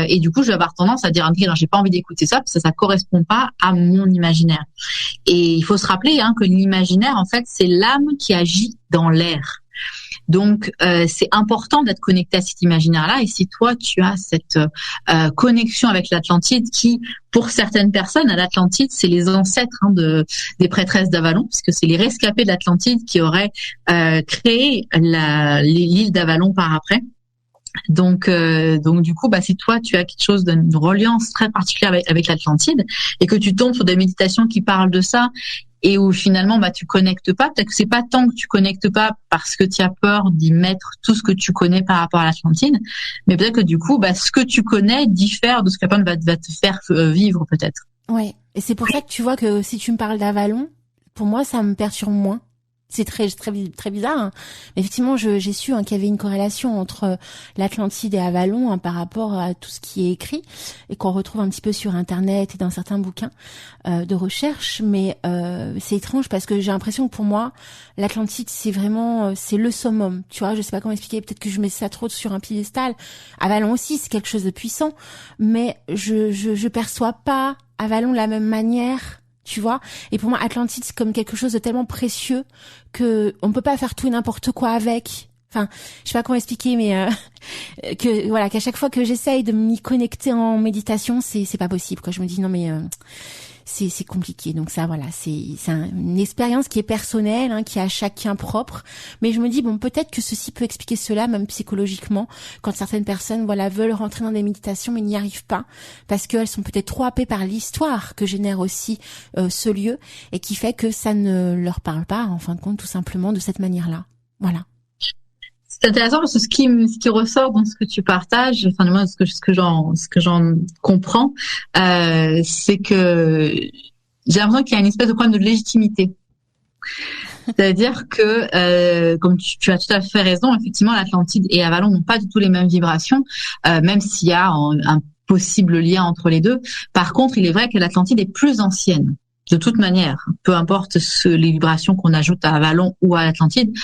Speaker 3: et du coup je vais avoir tendance à dire ok, non, j'ai pas envie d'écouter ça parce que ça correspond pas à mon imaginaire. Et il faut se rappeler que l'imaginaire en fait c'est l'âme qui agit dans l'air. Donc, c'est important d'être connecté à cet imaginaire-là. Et si toi, tu as cette connexion avec l'Atlantide, qui, pour certaines personnes, à l'Atlantide, c'est les ancêtres des prêtresses d'Avalon, puisque c'est les rescapés de l'Atlantide qui auraient créé l'île d'Avalon par après. Donc du coup, si toi tu as quelque chose d'une reliance très particulière avec l'Atlantide et que tu tombes sur des méditations qui parlent de ça et où finalement tu connectes pas, peut-être que c'est pas tant que tu connectes pas parce que tu as peur d'y mettre tout ce que tu connais par rapport à l'Atlantide, mais peut-être que du coup ce que tu connais diffère de ce qu'Avalon va te faire vivre peut-être.
Speaker 2: Ouais, et c'est pour ça que tu vois que si tu me parles d'Avalon, pour moi ça me perturbe moins. C'est très très bizarre. Mais effectivement, j'ai su qu'il y avait une corrélation entre l'Atlantide et Avalon par rapport à tout ce qui est écrit et qu'on retrouve un petit peu sur Internet et dans certains bouquins de recherche. Mais c'est étrange parce que j'ai l'impression que pour moi, l'Atlantide c'est vraiment c'est le summum. Tu vois, je sais pas comment expliquer. Peut-être que je mets ça trop sur un piédestal. Avalon aussi, c'est quelque chose de puissant, mais je perçois pas Avalon de la même manière. Tu vois, et pour moi Atlantide c'est comme quelque chose de tellement précieux que on peut pas faire tout et n'importe quoi avec. Enfin, je sais pas comment expliquer, mais qu'à chaque fois que j'essaye de m'y connecter en méditation, c'est pas possible. Je me dis non mais c'est compliqué. Donc ça, voilà, c'est une expérience qui est personnelle, qui est à chacun propre. Mais je me dis bon, peut-être que ceci peut expliquer cela, même psychologiquement, quand certaines personnes, veulent rentrer dans des méditations mais n'y arrivent pas parce qu'elles sont peut-être trop happées par l'histoire que génère aussi ce lieu et qui fait que ça ne leur parle pas, en fin de compte, tout simplement de cette manière-là. Voilà.
Speaker 3: C'est intéressant parce que ce qui ressort dans ce que tu partages, enfin moi ce que j'en comprends, c'est que j'ai l'impression qu'il y a une espèce de problème de légitimité. C'est-à-dire que, comme tu as tout à fait raison, effectivement, l'Atlantide et Avalon n'ont pas du tout les mêmes vibrations, même s'il y a un possible lien entre les deux. Par contre, il est vrai que l'Atlantide est plus ancienne. De toute manière, peu importe les vibrations qu'on ajoute à Avalon ou à l'Atlantide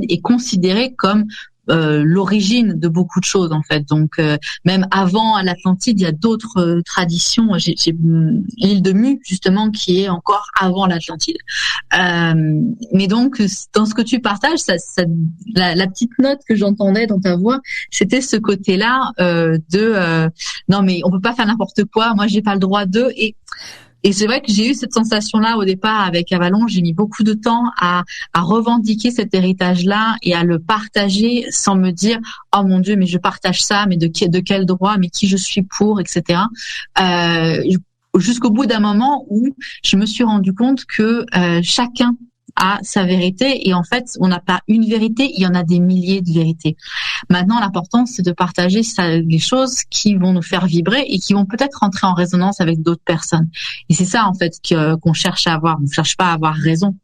Speaker 3: est considérée comme l'origine de beaucoup de choses en fait. Donc même avant l'Atlantide, il y a d'autres traditions. J'ai l'île de Mu justement qui est encore avant l'Atlantide. Mais donc dans ce que tu partages, la petite note que j'entendais dans ta voix, c'était ce côté-là non mais on peut pas faire n'importe quoi. Moi j'ai pas le droit de Et c'est vrai que j'ai eu cette sensation-là au départ avec Avalon. J'ai mis beaucoup de temps à revendiquer cet héritage-là et à le partager sans me dire oh mon Dieu, mais je partage ça, mais de quel droit, mais qui je suis pour, etc. Jusqu'au bout d'un moment où je me suis rendu compte que chacun a sa vérité et en fait on n'a pas une vérité, il y en a des milliers de vérités. Maintenant l'important c'est de partager les choses qui vont nous faire vibrer et qui vont peut-être rentrer en résonance avec d'autres personnes. Et c'est ça en fait qu'on cherche à avoir, on ne cherche pas à avoir raison.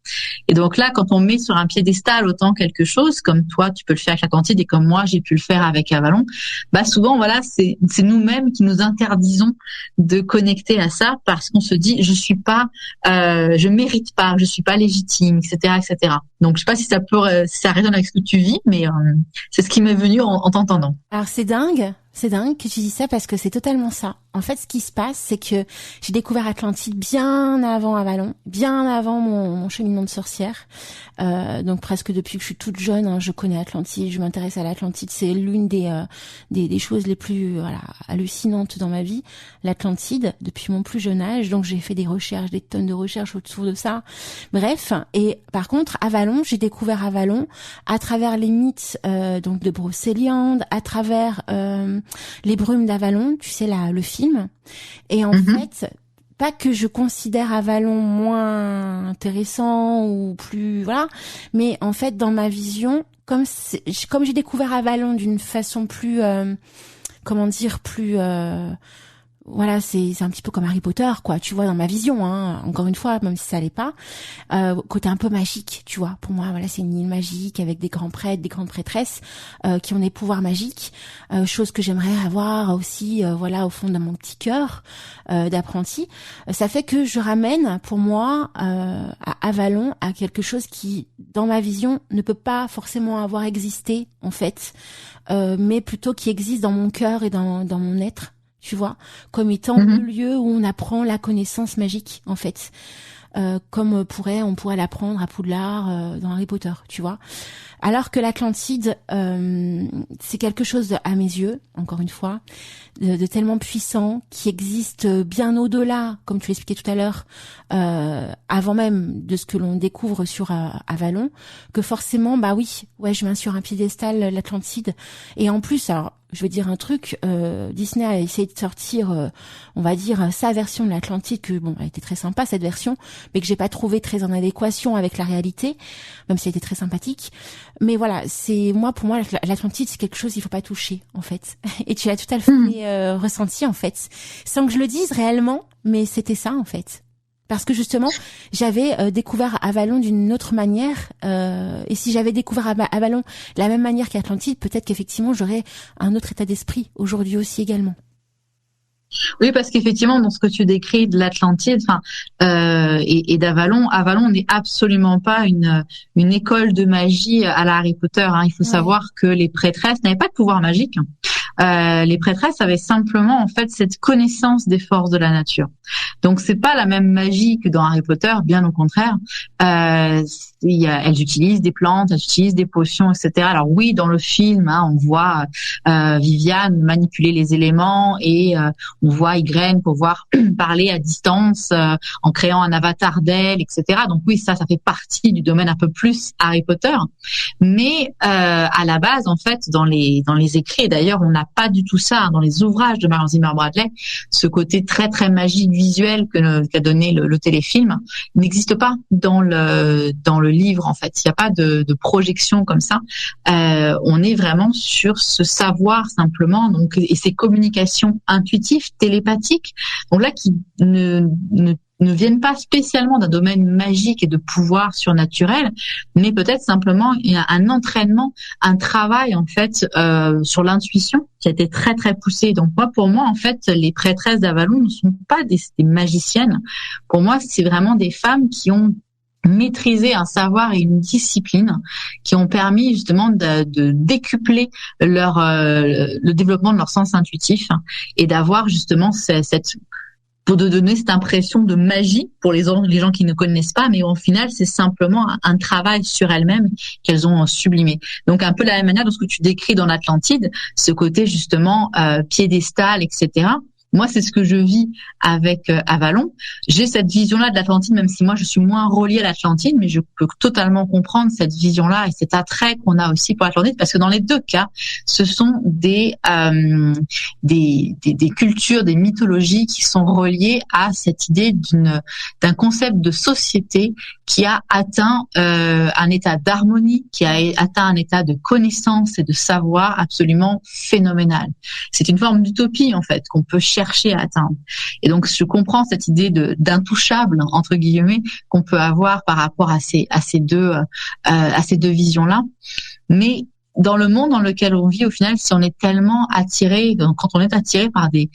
Speaker 3: Et donc là quand on met sur un piédestal autant quelque chose, comme toi tu peux le faire avec l'Atlantide et comme moi j'ai pu le faire avec Avalon, souvent voilà c'est nous-mêmes qui nous interdisons de connecter à ça parce qu'on se dit je mérite pas, je suis pas légitime, etc., etc. Donc, je sais pas si ça résonne avec ce que tu vis, mais c'est ce qui m'est venu en t'entendant.
Speaker 2: Alors, c'est dingue que tu dis ça parce que c'est totalement ça. En fait, ce qui se passe, c'est que j'ai découvert Atlantide bien avant Avalon, bien avant mon cheminement de sorcière. Donc presque depuis que je suis toute jeune, hein, je connais Atlantide, je m'intéresse à l'Atlantide. C'est l'une des choses les plus hallucinantes dans ma vie, l'Atlantide, depuis mon plus jeune âge. Donc j'ai fait des recherches, des tonnes de recherches autour de ça. Bref, et par contre, Avalon, j'ai découvert Avalon à travers les mythes donc de Brocéliande, à travers les brumes d'Avalon, tu sais là, le film. Et en fait, pas que je considère Avalon moins intéressant ou plus voilà, mais en fait dans ma vision, comme j'ai découvert Avalon d'une façon plus plus voilà, c'est un petit peu comme Harry Potter, quoi, tu vois, dans ma vision, hein, encore une fois, même si ça l'est pas, côté un peu magique, tu vois, pour moi, voilà, c'est une île magique avec des grands prêtres, des grandes prêtresses, qui ont des pouvoirs magiques, chose que j'aimerais avoir aussi, voilà, au fond de mon petit cœur, d'apprenti. Ça fait que je ramène, pour moi, à Avalon, à quelque chose qui, dans ma vision, ne peut pas forcément avoir existé, en fait, mais plutôt qui existe dans mon cœur et dans mon être. Tu vois, comme étant le lieu où on apprend la connaissance magique, en fait, comme on pourrait l'apprendre à Poudlard dans Harry Potter, tu vois. Alors que l'Atlantide, c'est quelque chose à mes yeux, encore une fois, de tellement puissant, qui existe bien au-delà, comme tu l'expliquais tout à l'heure, avant même de ce que l'on découvre sur Avalon, que forcément, bah oui, ouais, je mets sur un piédestal l'Atlantide. Et en plus, alors, je vais dire un truc, Disney a essayé de sortir, on va dire, sa version de l'Atlantide, que bon, elle était très sympa cette version, mais que j'ai pas trouvé très en adéquation avec la réalité, même si elle était très sympathique. Mais voilà, pour moi, l'Atlantide, c'est quelque chose qu'il faut pas toucher, en fait. Et tu l'as tout à fait ressenti, en fait, sans que je le dise réellement, mais c'était ça, en fait. Parce que justement, j'avais découvert Avalon d'une autre manière, et si j'avais découvert Avalon de la même manière qu'Atlantide, peut-être qu'effectivement j'aurais un autre état d'esprit aujourd'hui aussi également.
Speaker 3: Oui, parce qu'effectivement, dans ce que tu décris de l'Atlantide, et d'Avalon, Avalon n'est absolument pas une école de magie à la Harry Potter. Hein. Il faut savoir que les prêtresses n'avaient pas de pouvoir magique. Les prêtresses avaient simplement en fait cette connaissance des forces de la nature. Donc c'est pas la même magie que dans Harry Potter, bien au contraire. Elles utilisent des plantes, elles utilisent des potions, etc. Alors oui, dans le film, hein, on voit Viviane manipuler les éléments et on voit Ygritte pouvoir parler à distance en créant un avatar d'elle, etc. Donc oui, ça fait partie du domaine un peu plus Harry Potter. Mais à la base, en fait, dans les écrits, et d'ailleurs, on n'a pas du tout ça dans les ouvrages de Marion Zimmer Bradley. Ce côté très très magique visuel qu'a donné le téléfilm n'existe pas dans le livre. En fait, il n'y a pas de projection comme ça. On est vraiment sur ce savoir simplement, donc et ces communications intuitives, télépathiques, donc là qui ne viennent pas spécialement d'un domaine magique et de pouvoir surnaturel, mais peut-être simplement un entraînement, un travail en fait sur l'intuition qui a été très très poussé. Donc pour moi en fait, les prêtresses d'Avalon ne sont pas des magiciennes. Pour moi, c'est vraiment des femmes qui ont maîtrisé un savoir et une discipline qui ont permis justement de décupler le développement de leur sens intuitif et d'avoir justement pour de donner cette impression de magie pour les gens qui ne connaissent pas, mais au final, c'est simplement un travail sur elles-mêmes qu'elles ont sublimé. Donc, un peu de la même manière de ce que tu décris dans l'Atlantide, ce côté justement piédestal, etc. Moi, c'est ce que je vis avec Avalon. J'ai cette vision-là de l'Atlantide, même si moi, je suis moins reliée à l'Atlantide, mais je peux totalement comprendre cette vision-là et cet attrait qu'on a aussi pour l'Atlantide, parce que dans les deux cas, ce sont des cultures, des mythologies qui sont reliées à cette idée d'un concept de société qui a atteint un état d'harmonie, qui a atteint un état de connaissance et de savoir absolument phénoménal. C'est une forme d'utopie, en fait, qu'on peut chercher à atteindre. Et donc, je comprends cette idée d'intouchable, entre guillemets, qu'on peut avoir par rapport à ces deux visions-là. Mais dans le monde dans lequel on vit, au final, si on est tellement attiré, quand on est attiré par des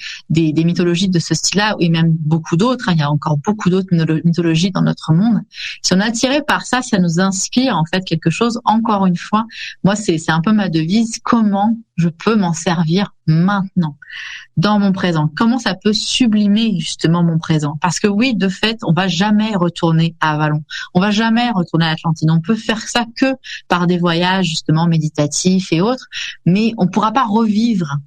Speaker 3: mythologies de ce style-là, et même beaucoup d'autres, hein, il y a encore beaucoup d'autres mythologies dans notre monde. Si on est attiré par ça, ça nous inspire en fait quelque chose. Encore une fois, moi, c'est un peu ma devise. Comment je peux m'en servir maintenant, dans mon présent. Comment ça peut sublimer justement mon présent? Parce que oui, de fait, on va jamais retourner à Avalon. On va jamais retourner à Atlantide. On peut faire ça que par des voyages justement méditatifs et autres, mais on pourra pas revivre.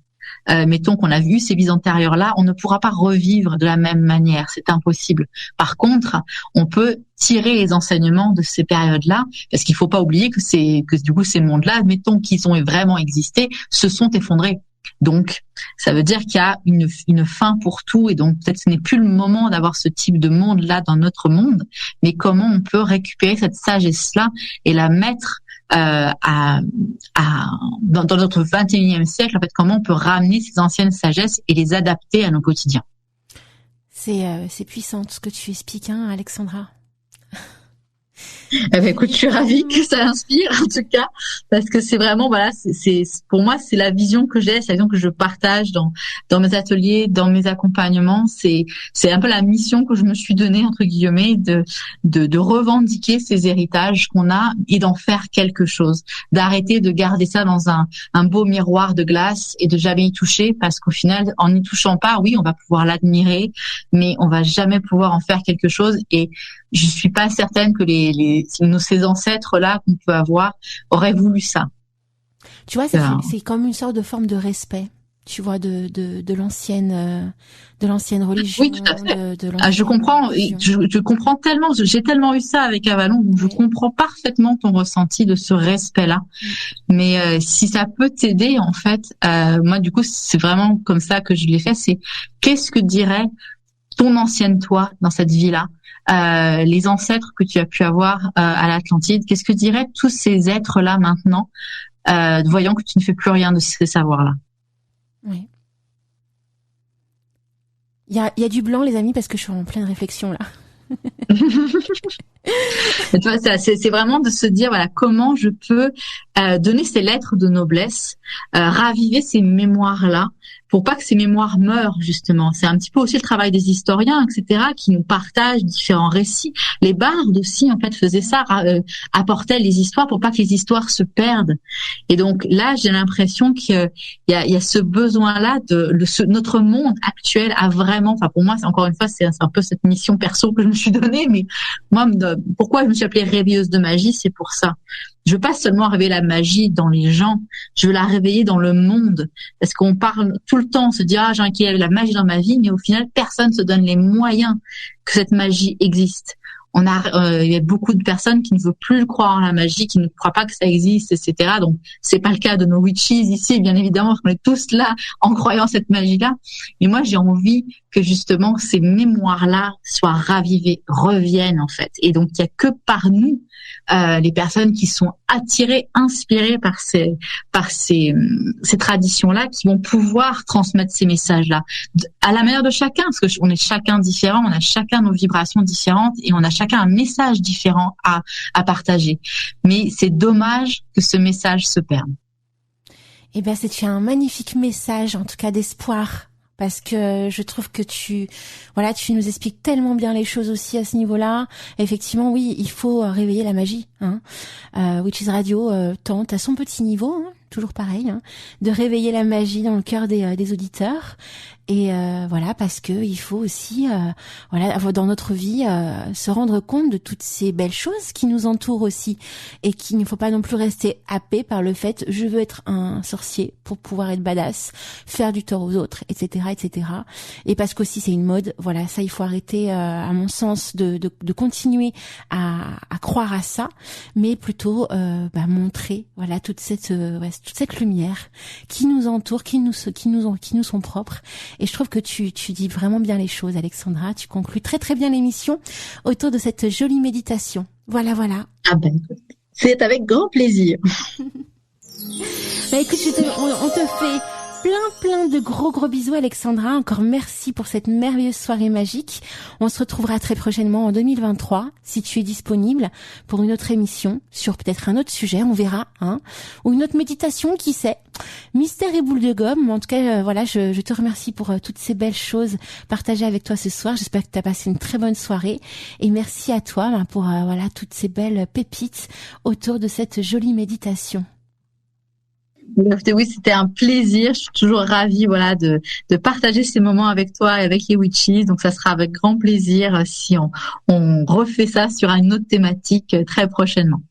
Speaker 3: Mettons qu'on a vu ces vies antérieures-là, on ne pourra pas revivre de la même manière, c'est impossible. Par contre, on peut tirer les enseignements de ces périodes-là, parce qu'il faut pas oublier que du coup ces mondes-là, mettons qu'ils ont vraiment existé, se sont effondrés. Donc, ça veut dire qu'il y a une fin pour tout, et donc peut-être ce n'est plus le moment d'avoir ce type de monde-là dans notre monde, mais comment on peut récupérer cette sagesse-là et la mettre dans notre 21e siècle, en fait, comment on peut ramener ces anciennes sagesses et les adapter à nos quotidiens.
Speaker 2: C'est puissant tout ce que tu expliques, hein, Alexandra.
Speaker 3: Écoute, je suis ravie que ça inspire, en tout cas, parce que c'est vraiment, voilà, c'est pour moi, c'est la vision que j'ai, c'est la vision que je partage dans mes ateliers, dans mes accompagnements. C'est un peu la mission que je me suis donnée, entre guillemets, de revendiquer ces héritages qu'on a et d'en faire quelque chose, d'arrêter de garder ça dans un beau miroir de glace et de jamais y toucher, parce qu'au final, en n'y touchant pas, oui, on va pouvoir l'admirer, mais on va jamais pouvoir en faire quelque chose. Et je suis pas certaine que ces ancêtres-là qu'on peut avoir auraient voulu ça.
Speaker 2: Tu vois, c'est comme une sorte de forme de respect, tu vois, de l'ancienne religion.
Speaker 3: Oui, tout à fait. Je comprends, je comprends tellement, j'ai tellement eu ça avec Avalon, donc je comprends parfaitement ton ressenti de ce respect-là. Mais si ça peut t'aider, en fait, moi, du coup, c'est vraiment comme ça que je l'ai fait, c'est qu'est-ce que dirait ton ancienne toi dans cette vie-là? Les ancêtres que tu as pu avoir à l'Atlantide, qu'est-ce que diraient tous ces êtres-là maintenant, voyant que tu ne fais plus rien de ces savoirs-là?
Speaker 2: Oui. Il y a du blanc, les amis, parce que je suis en pleine réflexion là.
Speaker 3: Et tu vois, c'est vraiment de se dire, voilà, comment je peux donner ces lettres de noblesse, raviver ces mémoires-là, pour pas que ces mémoires meurent, justement. C'est un petit peu aussi le travail des historiens, etc., qui nous partagent différents récits. Les bardes aussi, en fait, faisaient ça, apportaient les histoires pour pas que les histoires se perdent. Et donc là, j'ai l'impression qu'il y a ce besoin-là notre monde actuel a vraiment, enfin pour moi, encore une fois, c'est un peu cette mission perso que je me suis donnée, mais moi, pourquoi je me suis appelée réveilleuse de magie, c'est pour ça. Je veux pas seulement réveiller la magie dans les gens, je veux la réveiller dans le monde. Parce qu'on parle tout le temps, on se dit, j'ai inquiet la magie dans ma vie, mais au final, personne se donne les moyens que cette magie existe. Il y a beaucoup de personnes qui ne veulent plus croire en la magie, qui ne croient pas que ça existe, etc. Donc, c'est pas le cas de nos witches ici, bien évidemment, parce qu'on est tous là en croyant cette magie-là. Mais moi, j'ai envie que justement ces mémoires-là soient ravivées, reviennent en fait. Et donc, il y a que par nous, les personnes qui sont attirées, inspirées par ces traditions-là, qui vont pouvoir transmettre ces messages-là à la manière de chacun, parce que on est chacun différent, on a chacun nos vibrations différentes et on a chacun un message différent à partager. Mais c'est dommage que ce message se perde.
Speaker 2: Eh ben, c'est un magnifique message, en tout cas d'espoir. Parce que je trouve que tu nous expliques tellement bien les choses aussi à ce niveau-là. Effectivement, oui, il faut réveiller la magie. Witches Radio tente à son petit niveau, toujours pareil, de réveiller la magie dans le cœur des auditeurs. Et voilà, parce que il faut aussi, dans notre vie, se rendre compte de toutes ces belles choses qui nous entourent aussi, et qu'il ne faut pas non plus rester happé par le fait je veux être un sorcier pour pouvoir être badass, faire du tort aux autres, etc., etc. Et parce qu'aussi c'est une mode, voilà, ça il faut arrêter, à mon sens, de continuer à croire à ça, mais plutôt montrer, voilà, toute cette lumière qui nous entoure, qui nous sont propres. Et je trouve que tu dis vraiment bien les choses, Alexandra. Tu conclus très très bien l'émission autour de cette jolie méditation. Voilà.
Speaker 3: Ah ben, c'est avec grand plaisir.
Speaker 2: Écoute, on te fait plein de gros bisous, Alexandra. Encore merci pour cette merveilleuse soirée magique. On se retrouvera très prochainement en 2023, si tu es disponible, pour une autre émission sur peut-être un autre sujet, on verra, ou une autre méditation, qui sait. Mystère et boule de gomme. En tout cas, je te remercie pour toutes ces belles choses partagées avec toi ce soir. J'espère que tu as passé une très bonne soirée, et merci à toi pour toutes ces belles pépites autour de cette jolie méditation.
Speaker 3: Oui, c'était un plaisir. Je suis toujours ravie, voilà, de partager ces moments avec toi et avec les Witchies. Donc, ça sera avec grand plaisir si on refait ça sur une autre thématique très prochainement.